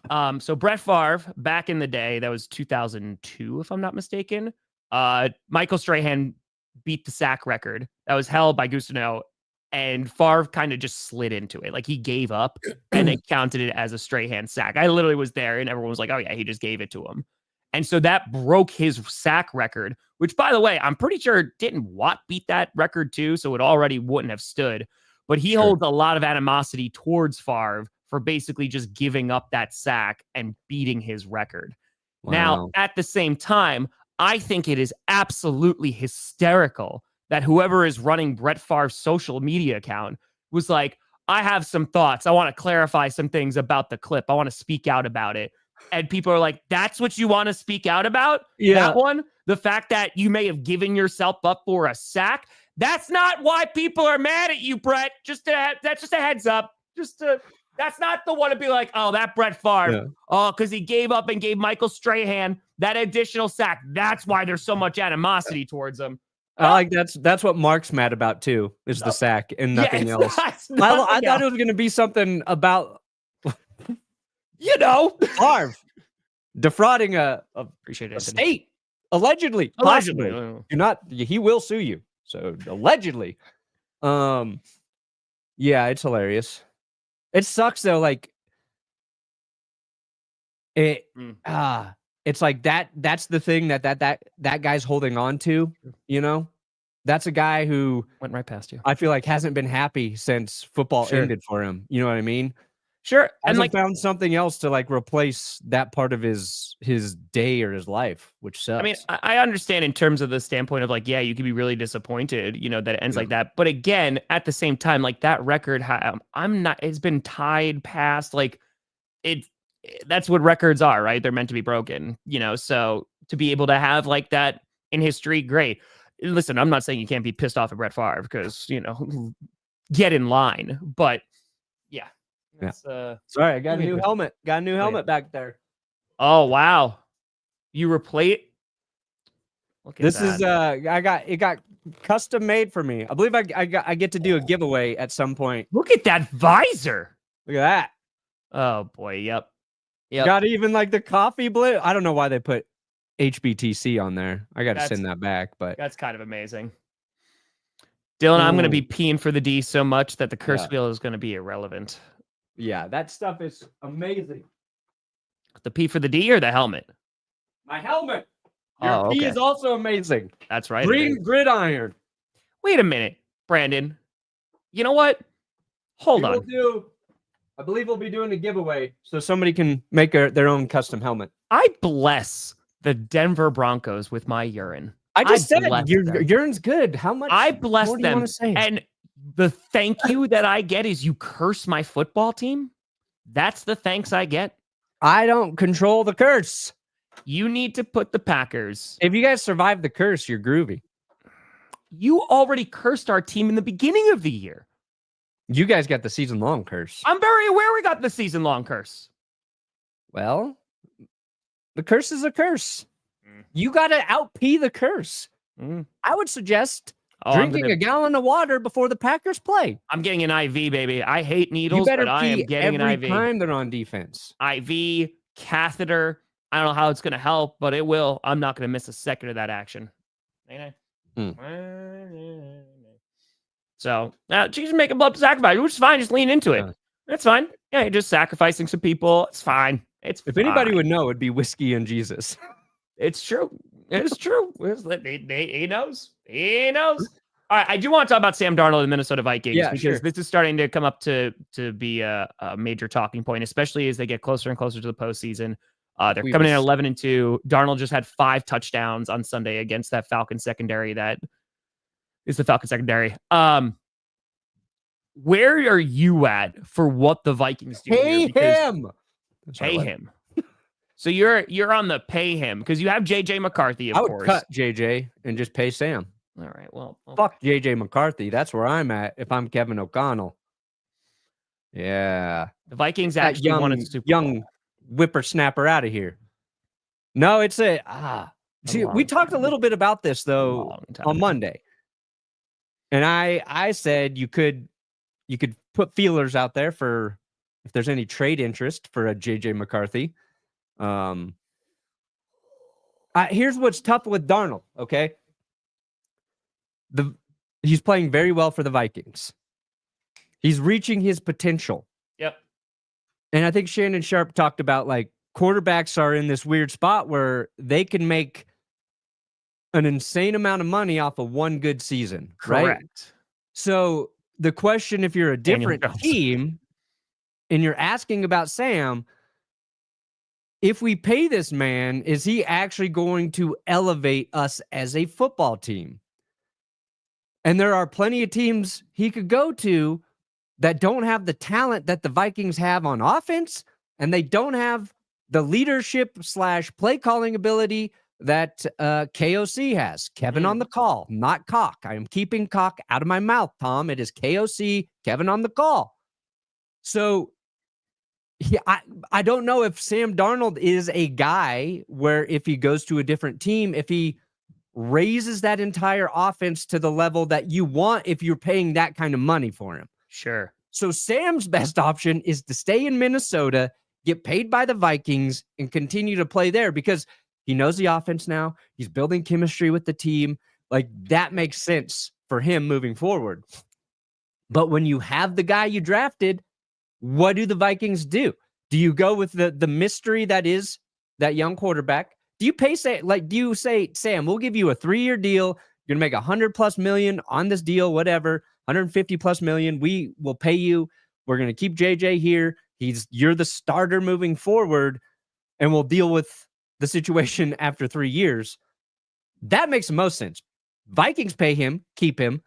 So Brett Favre, back in the day, that was 2002, if I'm not mistaken. Michael Strahan beat the sack record that was held by Gustino, and Favre kind of just slid into it. Like, he gave up, and they counted it as a Strahan sack. I literally was there, and everyone was like, oh yeah, he just gave it to him. And so that broke his sack record, which, by the way, I'm pretty sure didn't Watt beat that record too, so it already wouldn't have stood. But he holds a lot of animosity towards Favre for basically just giving up that sack and beating his record. Wow. Now, at the same time, I think it is absolutely hysterical that whoever is running Brett Favre's social media account was like, I have some thoughts. I want to clarify some things about the clip. I want to speak out about it. And people are like, that's what you want to speak out about? Yeah. That one? The fact that you may have given yourself up for a sack? That's not why people are mad at you, Brett. That's just a heads up. That's not the one to be like, oh, that Brett Favre. Yeah. Oh, because he gave up and gave Michael Strahan that additional sack. That's why there's so much animosity towards him. That's what Mark's mad about too, is the sack and nothing else. I thought it was going to be something about, Favre defrauding a state, allegedly. Possibly. He will sue you. So allegedly. Yeah, it's hilarious. It sucks though. Like it's like that's the thing that guy's holding on to, That's a guy who went right past you. I feel like hasn't been happy since football ended for him. You know what I mean? Sure. And found something else to replace that part of his day or his life, which sucks. I mean, I understand in terms of the standpoint of you could be really disappointed, that it ends like that. But again, at the same time, that record, it's been tied past, that's what records are, right? They're meant to be broken, so to be able to have that in history, great. Listen, I'm not saying you can't be pissed off at Brett Favre because, get in line, but yeah. Sorry, I got a new helmet. Got a new helmet back there. Oh wow! You replace. This is it got custom made for me. I believe I get to do a giveaway at some point. Look at that visor. Look at that. Oh boy, yep. Got even the coffee blue. I don't know why they put HBTC on there. I got to send that back, but that's kind of amazing. Dylan, I'm going to be peeing for the D so much that the curse wheel is going to be irrelevant. Yeah, that stuff is amazing. The P for the D or the helmet? My helmet. Your P is also amazing. That's right. Green gridiron. Wait a minute, Brandon. You know what? Hold on. I believe we'll be doing a giveaway so somebody can make their own custom helmet. I bless the Denver Broncos with my urine. I just said your urine's good. How much? I bless them. And the thank you that I get is you curse my football team. That's the thanks I get. I don't control the curse. You need to put the Packers. If you guys survive the curse, you're groovy. You already cursed our team in the beginning of the year. You guys got the season-long curse. I'm very aware we got the season-long curse. Well, the curse is a curse. You got to out-pee the curse. I would suggest drinking a gallon of water before the Packers play. I'm getting an IV, baby. I hate needles, but I am getting an IV. Every time they're on defense. IV, catheter. I don't know how it's going to help, but it will. I'm not going to miss a second of that action. So, just make a blood sacrifice, which is fine. Just lean into it. That's fine. Yeah, you're just sacrificing some people. It's fine. If anybody would know, it'd be whiskey and Jesus. It's true. It's true. He knows. He knows. All right, I do want to talk about Sam Darnold and the Minnesota Vikings because sure. this is starting to come up to be a major talking point, especially as they get closer and closer to the postseason. They're coming in at 11-2. Darnold just had 5 touchdowns on Sunday against that Falcons secondary. That is the Falcons secondary. Where are you at for what the Vikings do? Pay him. Pay him. So you're on the pay him because you have JJ McCarthy, of course. I would cut JJ and just pay Sam. All right. Well, fuck JJ McCarthy. That's where I'm at if I'm Kevin O'Connell. Yeah. The Vikings actually wanted Super Bowl. Young whippersnapper out of here. No, it's See, we talked a little bit about this though on Monday. And I said you could put feelers out there for if there's any trade interest for a JJ McCarthy. Here's what's tough with Darnold, okay? He's playing very well for the Vikings. He's reaching his potential. Yep. And I think Shannon Sharp talked about like quarterbacks are in this weird spot where they can make an insane amount of money off of one good season. Correct. Right? So the question, if you're a different team and you're asking about Sam, if we pay this man, is he actually going to elevate us as a football team? And there are plenty of teams he could go to that don't have the talent that the Vikings have on offense, and they don't have the leadership / play calling ability that KOC has. Kevin on the call, not Cock. I am keeping Cock out of my mouth, Tom. It is KOC, Kevin on the call. So I don't know if Sam Darnold is a guy where if he goes to a different team, if he raises that entire offense to the level that you want if you're paying that kind of money for him. Sure. So Sam's best option is to stay in Minnesota, get paid by the Vikings, and continue to play there because he knows the offense now. He's building chemistry with the team. Like, that makes sense for him moving forward. But when you have the guy you drafted, what do the Vikings do? Do you go with the mystery that is that young quarterback? Do you do you say, Sam, we'll give you a 3-year deal. You're going to make $100+ million on this deal, whatever, $150+ million. We will pay you. We're going to keep JJ here. You're the starter moving forward, and we'll deal with the situation after 3 years. That makes the most sense. Vikings pay him, keep him.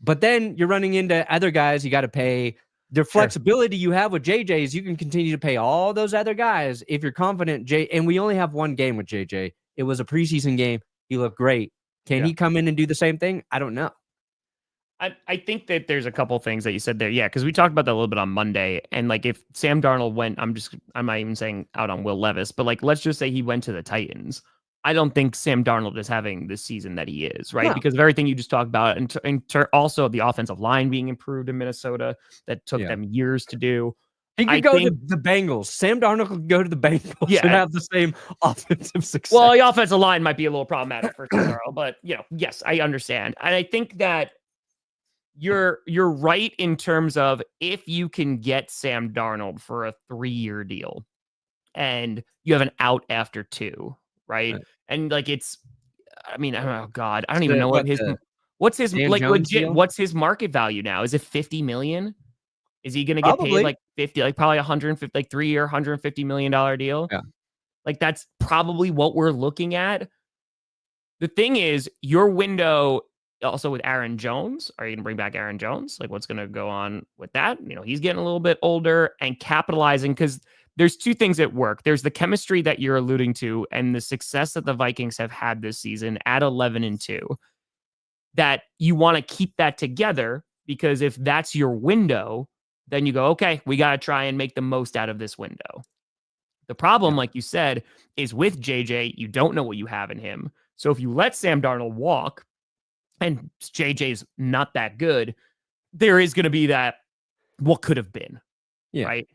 But then you're running into other guys you got to pay. The flexibility you have with JJ is you can continue to pay all those other guys if you're confident. And we only have one game with JJ. It was a preseason game. He looked great. Can he come in and do the same thing? I don't know. I think that there's a couple things that you said there. Yeah, because we talked about that a little bit on Monday. And like if Sam Darnold went, I'm not even saying out on Will Levis, but like let's just say he went to the Titans. I don't think Sam Darnold is having the season that he is, right? No. Because of everything you just talked about, and also the offensive line being improved in Minnesota that took them years to do. He could go to the Bengals. Sam Darnold could go to the Bengals and have the same offensive success. Well, the offensive line might be a little problematic for tomorrow, but yes, I understand. And I think that you're right in terms of if you can get Sam Darnold for a 3-year deal and you have an out after 2, right? And like oh God, I don't even know what's his like legit. What's his market value now? Is it $50 million? Is he going to get paid like 50, like probably 150, like 3-year, $150 million deal? Yeah, like that's probably what we're looking at. The thing is, your window also with Aaron Jones. Are you going to bring back Aaron Jones? Like, what's going to go on with that? He's getting a little bit older and capitalizing because there's 2 things at work. There's the chemistry that you're alluding to and the success that the Vikings have had this season at 11-2 that you want to keep that together because if that's your window, then you go, okay, we got to try and make the most out of this window. The problem, like you said, is with JJ, you don't know what you have in him. So if you let Sam Darnold walk and JJ's not that good, there is going to be that what could have been, right?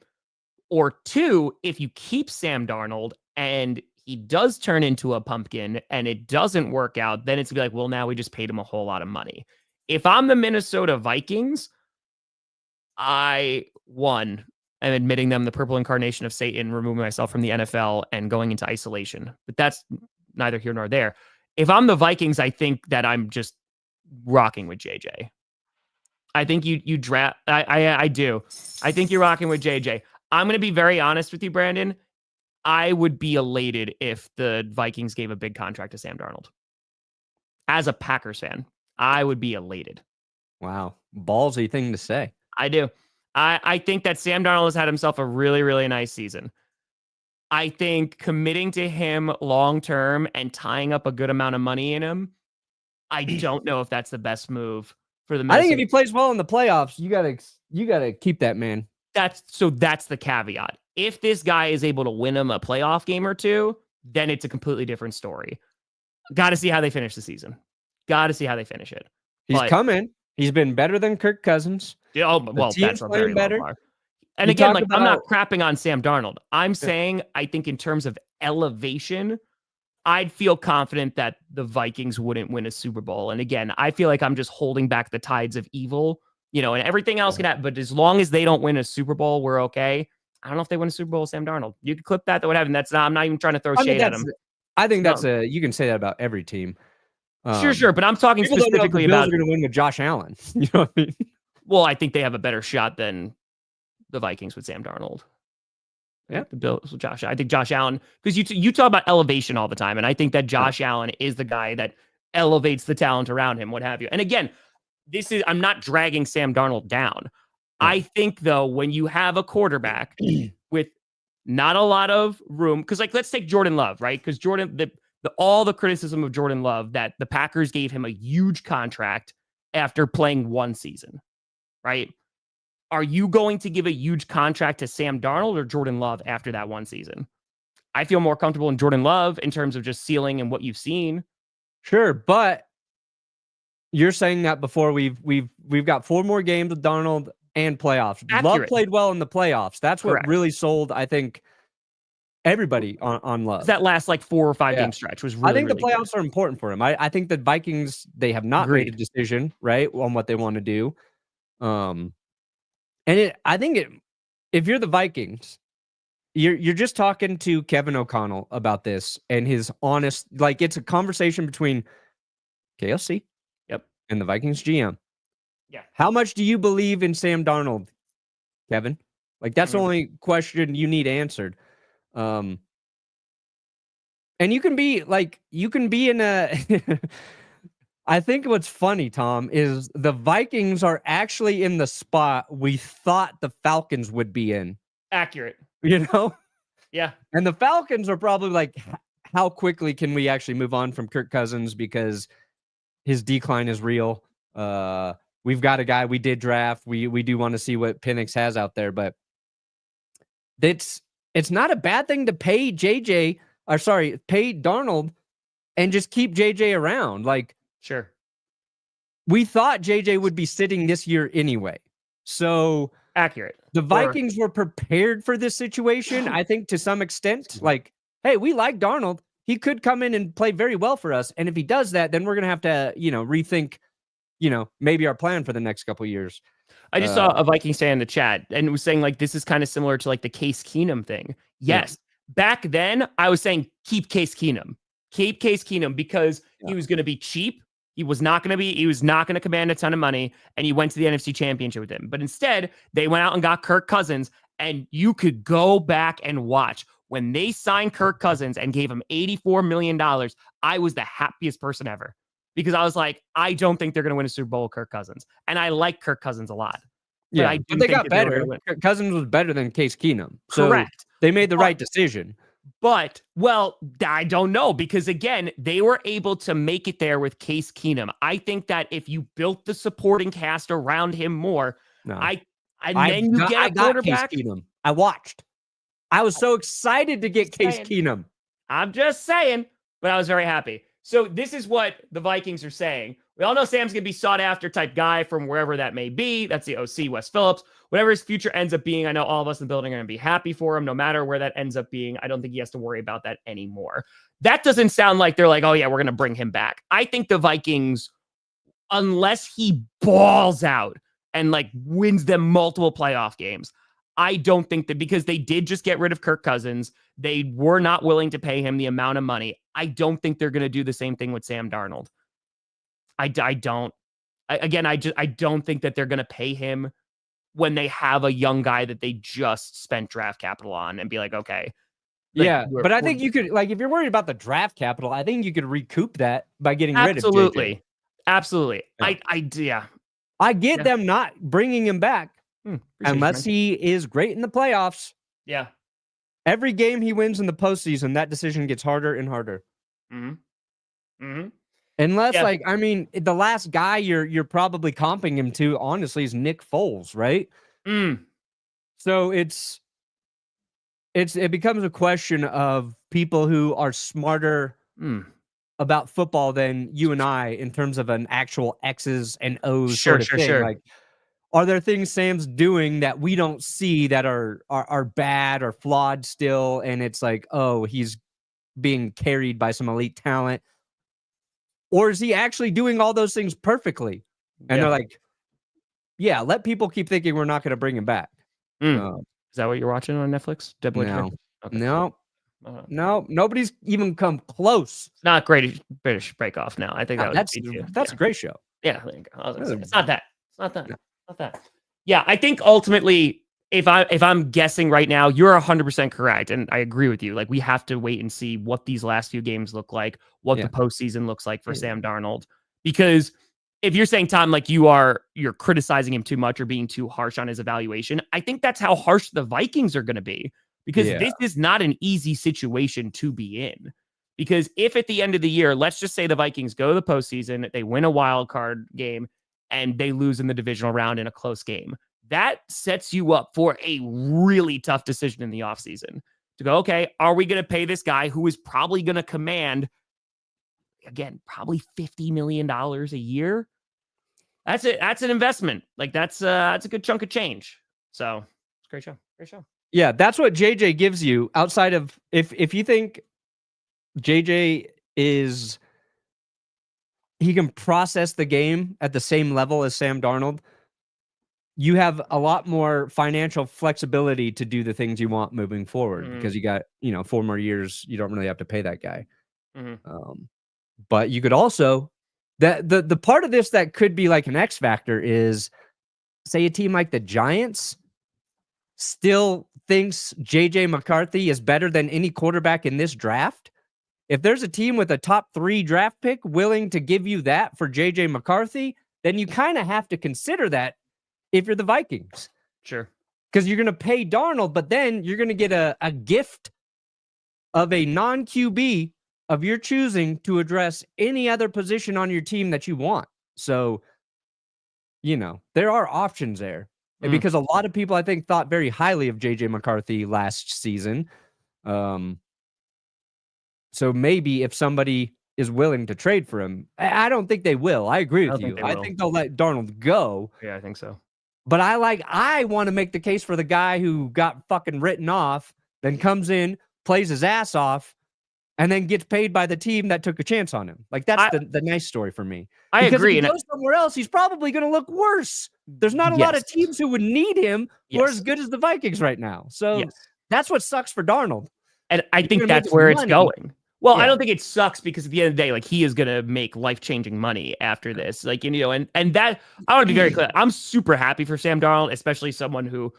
Or 2, if you keep Sam Darnold and he does turn into a pumpkin and it doesn't work out, then it's going to be like, well, now we just paid him a whole lot of money. If I'm the Minnesota Vikings, I am admitting them the purple incarnation of Satan, removing myself from the NFL and going into isolation. But that's neither here nor there. If I'm the Vikings, I think that I'm just rocking with JJ. I think you draft. I do. I think you're rocking with JJ. I'm going to be very honest with you, Brandon. I would be elated if the Vikings gave a big contract to Sam Darnold. As a Packers fan, I would be elated. Wow. Ballsy thing to say. I do. I think that Sam Darnold has had himself a really, really nice season. I think committing to him long-term and tying up a good amount of money in him, I don't know if that's the best move for the Minnesota. I think if he plays well in the playoffs, you gotta keep that man. That's the caveat. If this guy is able to win him a playoff game or two, then it's a completely different story. Got to see how they finish the season. Got to see how they finish it. He's coming. He's been better than Kirk Cousins. Oh, well, that's a very low bar. And We again, talked I'm not about- crapping on Sam Darnold. I'm saying I think in terms of elevation, I'd feel confident that the Vikings wouldn't win a Super Bowl. And again, I feel like I'm just holding back the tides of evil, and everything else can happen. But as long as they don't win a Super Bowl, we're okay. I don't know if they win a Super Bowl with Sam Darnold. You can clip that, whatever. And I'm not even trying to throw shade at him. I think you can say that about every team. Sure. But I'm talking specifically about going to win with Josh Allen. You know what I mean? Well, I think they have a better shot than the Vikings with Sam Darnold. Yeah, the Bills with Josh. I think Josh Allen, because you talk about elevation all the time, and I think that Josh Allen is the guy that elevates the talent around him, what have you. And again, I'm not dragging Sam Darnold down. Yeah. I think though, when you have a quarterback with not a lot of room, because let's take Jordan Love, right? Because all the criticism of Jordan Love that the Packers gave him a huge contract after playing one season, right? Are you going to give a huge contract to Sam Darnold or Jordan Love after that one season? I feel more comfortable in Jordan Love in terms of just ceiling and what you've seen. Sure, but you're saying that before we've got 4 more games with Darnold and playoffs. Accurate. Love played well in the playoffs. That's what Correct. really sold, I think, everybody on Love. That last 4 or 5 game stretch was really, I think really the playoffs are important for him. I think the Vikings, they have not made a decision, right, on what they want to do. If you're the Vikings, you're just talking to Kevin O'Connell about this and his honest, it's a conversation between KLC and the Vikings GM. Yeah. How much do you believe in Sam Darnold, Kevin? That's the only question you need answered. And you can be in a I think what's funny, Tom, is the Vikings are actually in the spot we thought the Falcons would be in. Accurate. Yeah. And the Falcons are probably how quickly can we actually move on from Kirk Cousins because his decline is real. We've got a guy we did draft. We do want to see what Penix has out there, but it's not a bad thing to pay pay Darnold and just keep JJ around. Sure. We thought JJ would be sitting this year anyway. So accurate. The Vikings were prepared for this situation, I think, to some extent. Hey, we like Darnold. He could come in and play very well for us. And if he does that, then we're going to have to, rethink, maybe our plan for the next couple of years. I just saw a Vikings fan in the chat and it was saying this is kind of similar to the Case Keenum thing. Yes. Yeah. Back then I was saying keep Case Keenum because he was going to be cheap. He was not going to command a ton of money, and he went to the NFC Championship with him. But instead, they went out and got Kirk Cousins, and you could go back and watch. When they signed Kirk Cousins and gave him $84 million, I was the happiest person ever because I was like, I don't think they're going to win a Super Bowl with Kirk Cousins. And I like Kirk Cousins a lot. Yeah, but they got better. Cousins was better than Case Keenum. So correct. They made the right decision. But, I don't know because, again, they were able to make it there with Case Keenum. I think that if you built the supporting cast around him more, then you get a quarterback. Case Keenum. I watched. I was so excited to get Case Keenum. I'm just saying, but I was very happy. So this is what the Vikings are saying. We all know Sam's going to be sought after type guy from wherever that may be. That's the OC, Wes Phillips. Whatever his future ends up being, I know all of us in the building are going to be happy for him no matter where that ends up being. I don't think he has to worry about that anymore. That doesn't sound like they're like, oh yeah, we're going to bring him back. I think the Vikings, unless he balls out and wins them multiple playoff games, I don't think that because they did just get rid of Kirk Cousins, they were not willing to pay him the amount of money. I don't think they're going to do the same thing with Sam Darnold. I don't. I don't think that they're going to pay him when they have a young guy that they just spent draft capital on and be like, okay. Yeah, but I think you could, like, if you're worried about the draft capital, I think you could recoup that by getting rid of JJ. Absolutely. Yeah. I get them not bringing him back unless he is great in the playoffs. Yeah. Every game he wins in the postseason, that decision gets harder and harder. Unless, like, I mean, the last guy you're probably comping him to, honestly, is Nick Foles, right? So it becomes a question of people who are smarter about football than you and I in terms of an actual X's and O's sort of thing. Like, are there things Sam's doing that we don't see that are bad or flawed still? And it's like, oh, he's being carried by some elite talent. Or is he actually doing all those things perfectly? And they're like, yeah, let people keep thinking we're not going to bring him back. Is that what you're watching on Netflix? No, nobody's even come close. It's not great British Break Off now. I think that's a great show. Yeah, it's not that. It's not that. Not that. Yeah, I think ultimately, if I'm guessing right now, you're 100% correct, and I agree with you. Like, we have to wait and see what these last few games look like, what the postseason looks like for Sam Darnold, because if you're saying, Tom, like you're criticizing him too much or being too harsh on his evaluation, I think that's how harsh the Vikings are going to be, because this is not an easy situation to be in. Because if at the end of the year, let's just say the Vikings go to the postseason, they win a wild card game, and they lose in the divisional round in a close game, that sets you up for a really tough decision in the offseason to go, okay, are we going to pay this guy who is probably going to command, again, probably $50 million a year? That's it. That's an investment. Like, that's a good chunk of change. So it's a great show. Great show. Yeah, that's what JJ gives you outside of if you think JJ is, he can process the game at the same level as Sam Darnold, you have a lot more financial flexibility to do the things you want moving forward because you got, 4 more years. You don't really have to pay that guy. But you could also, the part of this that could be like an X factor is, say a team like the Giants still thinks JJ McCarthy is better than any quarterback in this draft. If there's a team with a top 3 draft pick willing to give you that for JJ McCarthy, then you kind of have to consider that if you're the Vikings. Sure. Because you're going to pay Darnold, but then you're going to get a gift of a non-QB of your choosing to address any other position on your team that you want. So, there are options there. And because a lot of people, I think, thought very highly of JJ McCarthy last season. So maybe if somebody is willing to trade for him, I don't think they will. I agree with you. I think they'll let Darnold go. Yeah, I think so. But I want to make the case for the guy who got fucking written off, then comes in, plays his ass off, and then gets paid by the team that took a chance on him. Like, that's the nice story for me. I agree. If he goes somewhere else, he's probably going to look worse. There's not a lot of teams who would need him who are as good as the Vikings right now. So that's what sucks for Darnold. And I think that's where it's going. Well, I don't think it sucks because at the end of the day, like, he is going to make life-changing money after this. Like, and that, I want to be very clear. I'm super happy for Sam Darnold, especially someone who,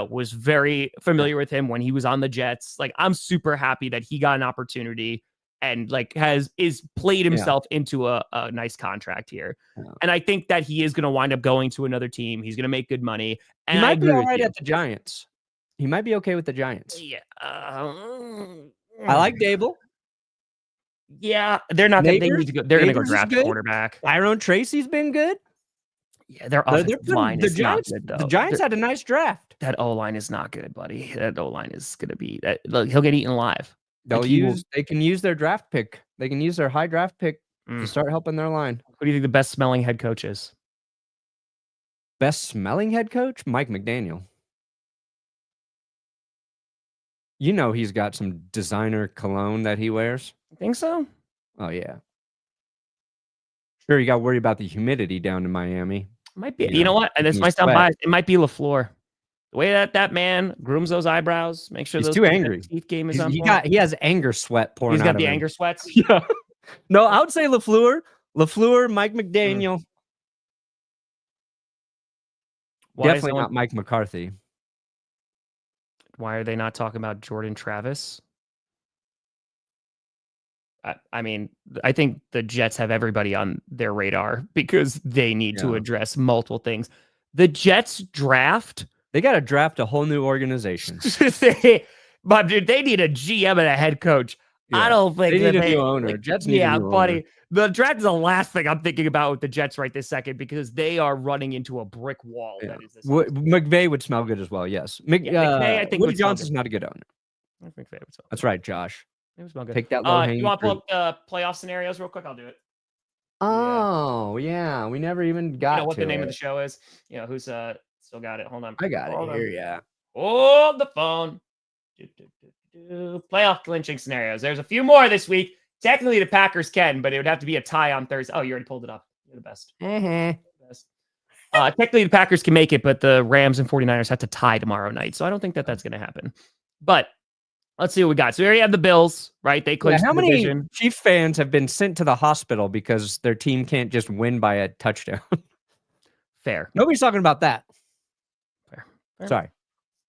was very familiar with him when he was on the Jets. Like, I'm super happy that he got an opportunity and like is played himself into a nice contract here. And I think that he is going to wind up going to another team. He's going to make good money. And he might be all right at the Giants. He might be okay with the Giants. Yeah. I like Dable. Yeah, they're not going to go. They're going to go draft a quarterback. Tyrone Tracy's been good. Yeah, their offensive line is not good, though. The Giants had a nice draft. That O-line is not good, buddy. That O-line is going to be look, he'll get eaten alive. They can use their draft pick. They can use their high draft pick to start helping their line. Who do you think the best smelling head coach is? Best smelling head coach? Mike McDaniel. He's got some designer cologne that he wears. You think so? Oh, yeah. Sure, you got to worry about the humidity down in Miami. Might be. You know what? And this might sound biased. It might be LaFleur. The way that man grooms those eyebrows, make sure he's too angry. Teeth game is on. He has anger sweat pouring out. He's got the anger sweats. Yeah. No, I would say LaFleur, Mike McDaniel. Definitely not Mike McCarthy. Why are they not talking about Jordan Travis? I mean, I think the Jets have everybody on their radar because they need to address multiple things. The Jets draft. They got to draft a whole new organization. But dude, they need a GM and a head coach. Yeah. I don't think they need a new owner. Jets need a new owner. The draft is the last thing I'm thinking about with the Jets right this second because they are running into a brick wall. Yeah. That is McVay would smell good as well. Yes, McVay, I think Woody Johnson's not a good owner. McVay would smell. That's right, Josh. It would smell good. Take that low hanging. You want to pull up playoff scenarios real quick? I'll do it. Oh yeah, we never even got. You know what the name of the show is? You know who's still got it. Hold on. I got it here. Yeah. Hold the phone. Playoff clinching scenarios. There's a few more this week. Technically, the Packers can, but it would have to be a tie on Thursday. Oh, you already pulled it up. You're the best. Technically, the Packers can make it, but the Rams and 49ers have to tie tomorrow night. So I don't think that that's going to happen. But let's see what we got. So we already have the Bills, right? They clinched the division. Many Chiefs fans have been sent to the hospital because their team can't just win by a touchdown? Fair. Nobody's talking about that. Fair. Sorry.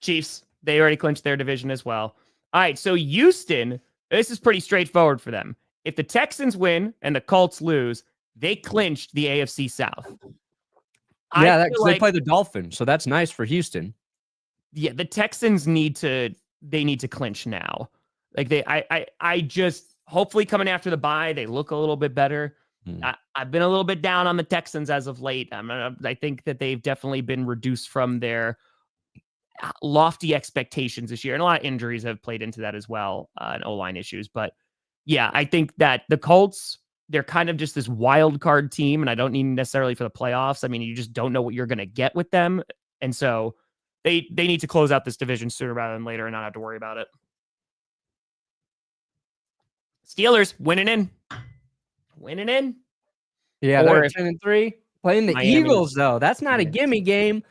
Chiefs, they already clinched their division as well. All right, so Houston, this is pretty straightforward for them. If the Texans win and the Colts lose, they clinched the AFC South. Yeah, they play the Dolphins, so that's nice for Houston. Yeah, the Texans need to clinch now. Like I just hopefully coming after the bye, they look a little bit better. I've been a little bit down on the Texans as of late. I think that they've definitely been reduced from their lofty expectations this year, and a lot of injuries have played into that as well, and O-line issues. But yeah, I think that the Colts, they're kind of just this wild card team, and I don't need necessarily for the playoffs. I mean, you just don't know what you're going to get with them, and so they need to close out this division sooner rather than later and not have to worry about it. Steelers winning in. Yeah, they're 10-3. Playing the Eagles though, that's not a gimme game.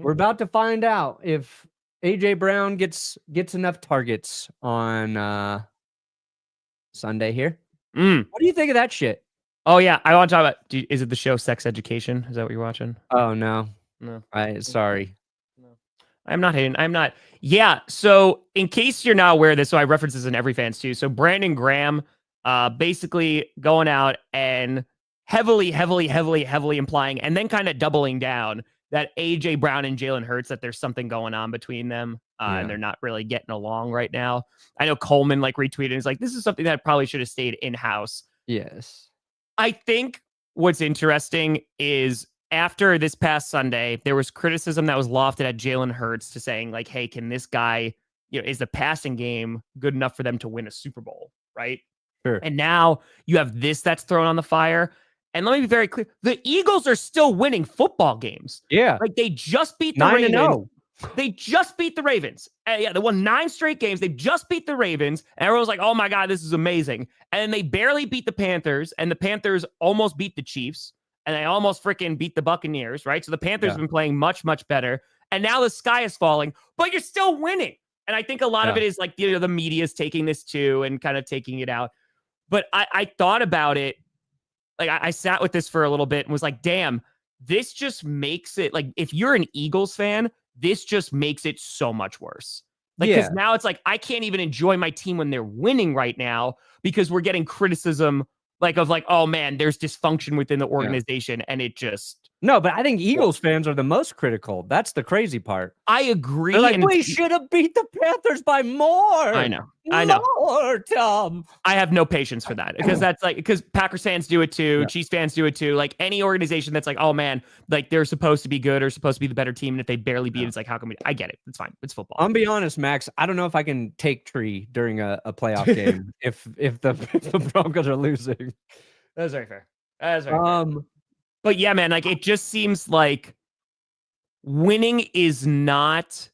We're about to find out if AJ Brown gets enough targets on Sunday here. What do you think of that shit? Oh yeah, I want to talk about. Is it the show Sex Education? Is that what you're watching? Oh no. Sorry. No, I'm not hating. I'm not. Yeah. So in case you're not aware of this, so I reference this in every fans too. So Brandon Graham, basically going out and heavily implying, and then kind of doubling down that AJ Brown and Jalen Hurts, that there's something going on between them, and they're not really getting along right now. I know Coleman retweeted and is like, this is something that probably should have stayed in-house. Yes. I think what's interesting is after this past Sunday, there was criticism that was lofted at Jalen Hurts to saying like, hey, can this guy, is the passing game good enough for them to win a Super Bowl? Right. Sure. And now you have this that's thrown on the fire. And let me be very clear. The Eagles are still winning football games. Yeah. Like they just beat the Ravens. They just beat the Ravens. They won 9 straight games. They just beat the Ravens. And everyone's like, oh my God, this is amazing. And then they barely beat the Panthers. And the Panthers almost beat the Chiefs. And they almost freaking beat the Buccaneers, right? So the Panthers have been playing much, much better. And now the sky is falling, but you're still winning. And I think a lot of it is like, the media is taking this too and kind of taking it out. But I thought about it. Like I sat with this for a little bit and was like, damn, this just makes it like, if you're an Eagles fan, this just makes it so much worse. Like, because now it's like, I can't even enjoy my team when they're winning right now because we're getting criticism of oh man, there's dysfunction within the organization and it just. No, but I think Eagles fans are the most critical. That's the crazy part. I agree. They're like, we should have beat the Panthers by more. I know. More, Tom. I have no patience for that because because Packers fans do it too. Chiefs fans do it too. Like any organization that's like, oh man, like they're supposed to be good or supposed to be the better team. And if they barely beat, it's like, how can we? I get it. It's fine. It's football. I'll be honest, Max. I don't know if I can take tree during a playoff game if the Broncos are losing. That's very fair. That's very fair. But yeah, man, like it just seems like winning is not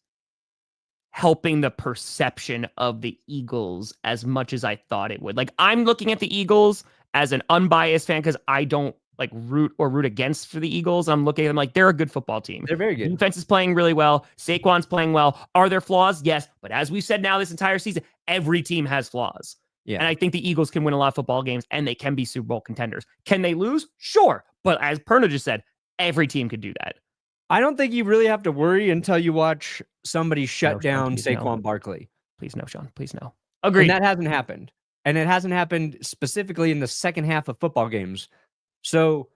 helping the perception of the Eagles as much as I thought it would. Like I'm looking at the Eagles as an unbiased fan because I don't root against for the Eagles. I'm looking at them like they're a good football team. They're very good. Defense is playing really well. Saquon's playing well. Are there flaws? Yes. But as we've said now this entire season, every team has flaws. Yeah. And I think the Eagles can win a lot of football games and they can be Super Bowl contenders. Can they lose? Sure. But as Perna just said, Every team could do that. I don't think you really have to worry until you watch somebody shut down please, no. Saquon Barkley. Please no, Sean. Please no. Agreed. And that hasn't happened. And it hasn't happened specifically in the second half of football games. So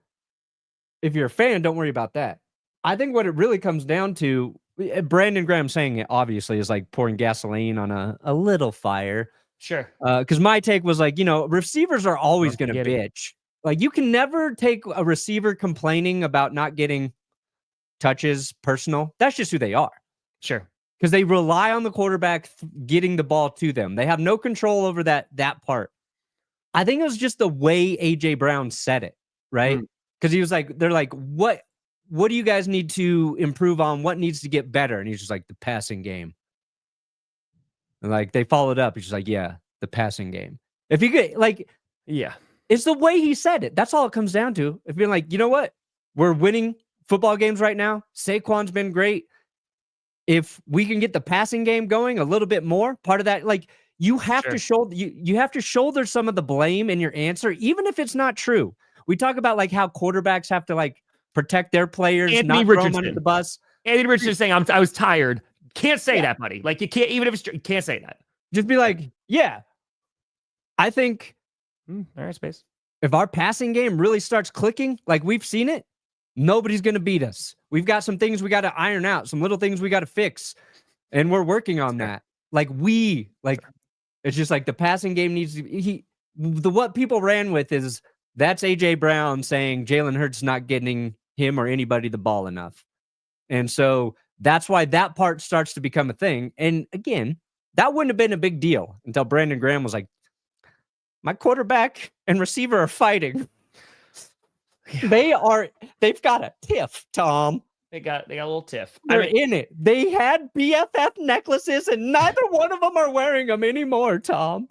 if you're a fan, don't worry about that. I think what it really comes down to, Brandon Graham saying it obviously is like pouring gasoline on a little fire. Sure. Because my take was like, receivers are always going to bitch. Like, you can never take a receiver complaining about not getting touches personal. That's just who they are. Sure. Because they rely on the quarterback getting the ball to them. They have no control over that part. I think it was just the way A.J. Brown said it, right? Because he was like, they're like, what do you guys need to improve on? What needs to get better? And he's just like, the passing game. And like, they followed up. He's just like, yeah, the passing game. If you get yeah, it's the way he said it. That's all it comes down to. If you're like, you know what? We're winning football games right now. Saquon's been great. If we can get the passing game going a little bit more, part of that, like, you have to shoulder you have to shoulder some of the blame in your answer, even if it's not true. We talk about like how quarterbacks have to like protect their players, Anthony not throw them under the bus. Anthony Richardson saying, I was tired. Can't say that, buddy. Like, you can't, even if it's true, you can't say that. Just be like, yeah. I think all right, Space. If our passing game really starts clicking, like we've seen it, nobody's going to beat us. We've got some things we got to iron out, some little things we got to fix, and we're working on that. It's just like the passing game needs to what people ran with is that's A.J. Brown saying Jalen Hurts not getting him or anybody the ball enough. And so that's why that part starts to become a thing. And again, that wouldn't have been a big deal until Brandon Graham was like, my quarterback and receiver are fighting. Yeah. They've got a tiff, Tom. They got a little tiff. They're in it. They had BFF necklaces and neither one of them are wearing them anymore, Tom.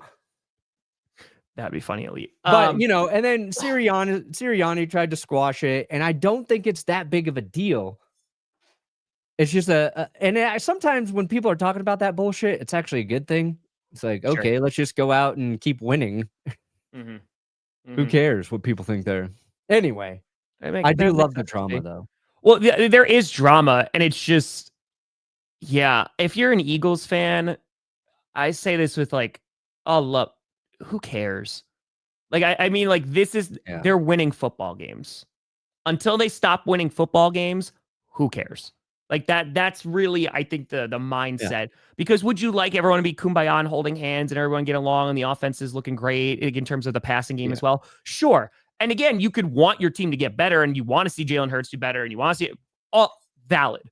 That'd be funny, Elite. But, and then Sirianni tried to squash it, and I don't think it's that big of a deal. It's just sometimes when people are talking about that bullshit, it's actually a good thing. It's like, okay, let's just go out and keep winning. Who cares what people think there? Anyway, I do love the drama, though. Well, there is drama, and it's just, if you're an Eagles fan, I say this with like, oh, look, who cares? Like, I mean, like, they're winning football games. Until they stop winning football games, who cares? Like that's really, I think, the mindset. Yeah. Because would you like everyone to be kumbaya and holding hands and everyone get along and the offense is looking great in terms of the passing game as well? Sure. And again, you could want your team to get better and you want to see Jalen Hurts do better and you want to see it all valid.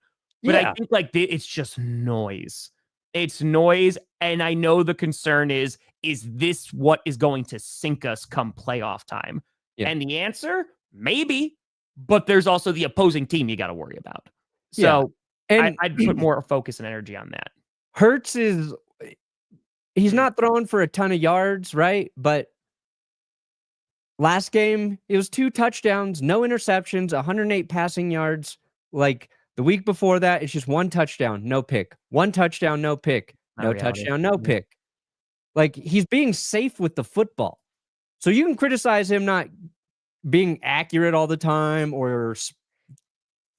But I think like it's just noise. It's noise. And I know the concern is this what is going to sink us come playoff time? Yeah. And the answer, maybe, but there's also the opposing team you got to worry about. So I'd put more focus and energy on that. Hurts he's not throwing for a ton of yards, right? But last game, it was 2 touchdowns, no interceptions, 108 passing yards. Like the week before that, it's just 1 touchdown, no pick. 1 touchdown, no pick. No touchdown, no pick. Like he's being safe with the football. So you can criticize him not being accurate all the time or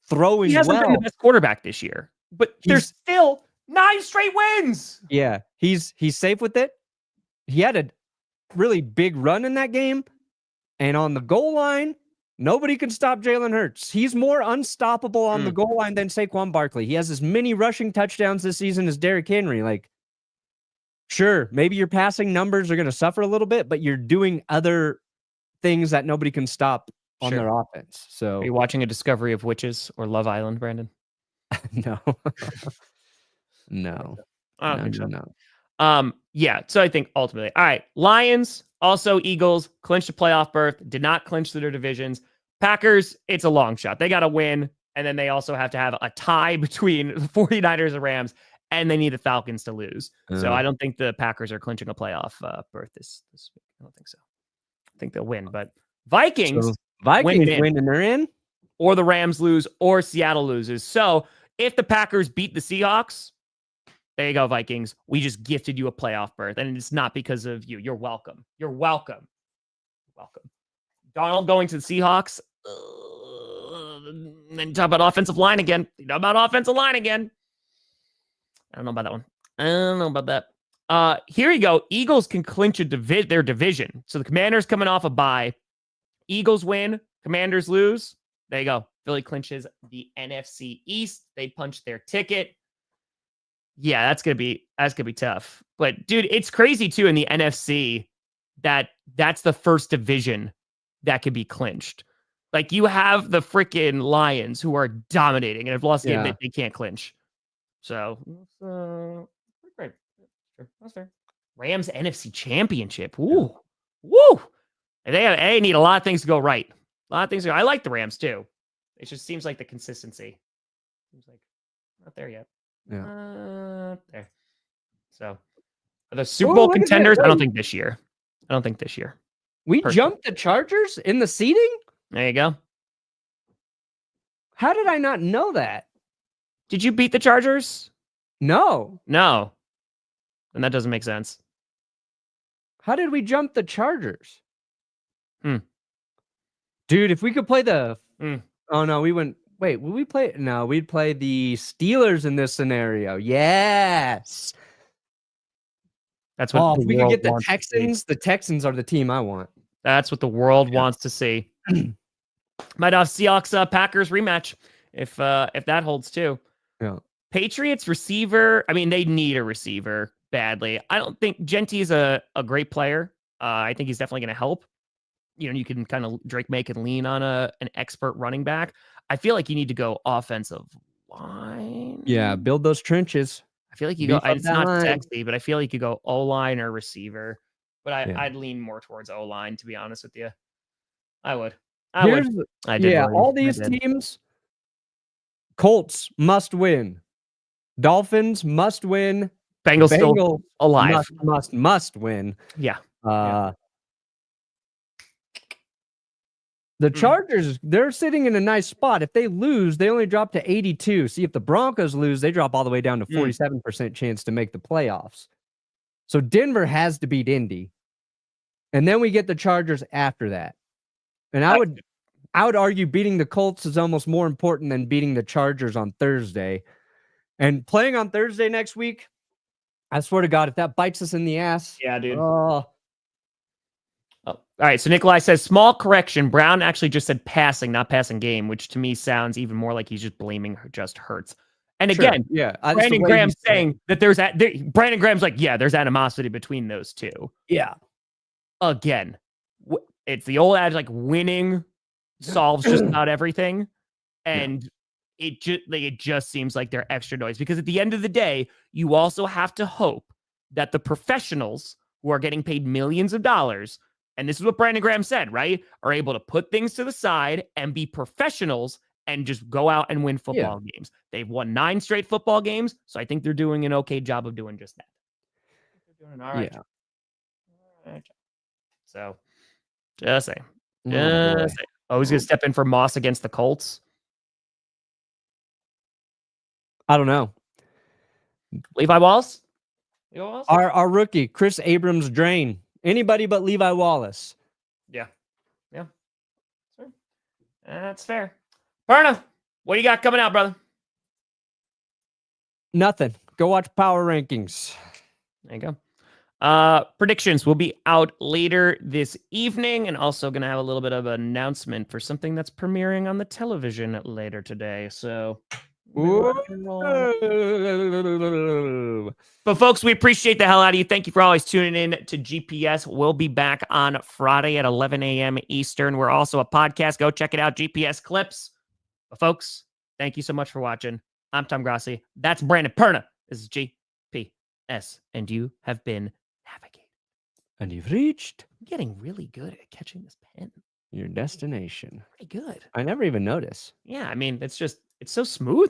throwing he hasn't been the best quarterback this year, but there's still 9 straight wins. Yeah, he's safe with it. He had a really big run in that game, and on the goal line, nobody can stop Jalen Hurts. He's more unstoppable on the goal line than Saquon Barkley. He has as many rushing touchdowns this season as Derrick Henry. Like, sure, maybe your passing numbers are going to suffer a little bit, but you're doing other things that nobody can stop on their offense. So, are you watching A Discovery of Witches or Love Island, Brandon? No. No. I don't think so. Yeah. So I think ultimately, all right. Lions, also Eagles, clinched a playoff berth, did not clinch their divisions. Packers, it's a long shot. They got to win. And then they also have to have a tie between the 49ers and Rams, and they need the Falcons to lose. So I don't think the Packers are clinching a playoff berth this week. I don't think so. I think they'll win, but Vikings win and they're in, or the Rams lose, or Seattle loses. So if the Packers beat the Seahawks, there you go, Vikings. We just gifted you a playoff berth, and it's not because of you. You're welcome. You're welcome. Welcome. Donald going to the Seahawks. then talk about offensive line again. I don't know about that one. I don't know about that. Here you go. Eagles can clinch their division. So the Commanders coming off a bye. Eagles win. Commanders lose. There you go. Philly clinches the NFC East. They punch their ticket. Yeah, that's gonna be tough. But dude, it's crazy too in the NFC that's the first division that could be clinched. Like you have the freaking Lions who are dominating and have lost a game that they can't clinch. So great. Sure. That's fair. Rams NFC Championship. Woo. Woo. And they need a lot of things to go right. A lot of things. I like the Rams too. It just seems like the consistency. Seems like not there yet. Yeah. There. So the Super Bowl contenders. I don't think this year. We jumped the Chargers in the seeding? There you go. How did I not know that? Did you beat the Chargers? No. And that doesn't make sense. How did we jump the Chargers? Dude, if we could play the... Oh, no, we went... Wait, will we play... No, we'd play the Steelers in this scenario. Yes! That's what if we could get the Texans, the Texans are the team I want. That's what the world wants to see. Might have Seahawks Packers rematch if that holds too. Yeah. Patriots receiver. I mean, they need a receiver badly. I don't think Genty's a great player. I think he's definitely going to help. You can kind of Drake make and lean on an expert running back. I feel like you need to go offensive line. Yeah, build those trenches. I feel like you go. It's not sexy, but I feel like you go O-line or receiver. But I'd lean more towards O-line, to be honest with you. I would. All these teams. Colts must win. Dolphins must win. Bengals still alive. Must win. Yeah. The Chargers, they're sitting in a nice spot. If they lose, they only drop to 82. See, if the Broncos lose, they drop all the way down to 47% chance to make the playoffs. So Denver has to beat Indy. And then we get the Chargers after that. And I would argue beating the Colts is almost more important than beating the Chargers on Thursday. And playing on Thursday next week, I swear to God, if that bites us in the ass. Yeah, dude. All right, so Nikolai says, small correction. Brown actually just said passing, not passing game, which to me sounds even more like he's just blaming just Hurts. And again, Brandon Graham's saying that Brandon Graham's like, there's animosity between those two. Yeah. Again, it's the old adage, like winning solves just about everything. And it just seems like they're extra noise because at the end of the day, you also have to hope that the professionals who are getting paid millions of dollars, and this is what Brandon Graham said, right, are able to put things to the side and be professionals and just go out and win football games. They've won 9 straight football games, so I think they're doing an okay job of doing just that. They're doing an all right job. All right job. So, just saying. He's going to step in for Moss against the Colts. I don't know. Levi Wallace? Our rookie, Chris Abrams Drain. Anybody but Levi Wallace. Yeah. Sure. That's fair. Perna, what do you got coming out, brother? Nothing. Go watch Power Rankings. There you go. Predictions will be out later this evening, and also going to have a little bit of an announcement for something that's premiering on the television later today. So, but folks, we appreciate the hell out of you. Thank you for always tuning in to GPS. We'll be back on Friday at 11 a.m. Eastern. We're also a podcast. Go check it out, GPS Clips. But folks, thank you so much for watching. I'm Tom Grossi. That's Brandon Perna. This is GPS, and you have been navigated. And you've reached. I'm getting really good at catching this pen. Your destination. Pretty good. I never even noticed. Yeah, I mean, it's so smooth now.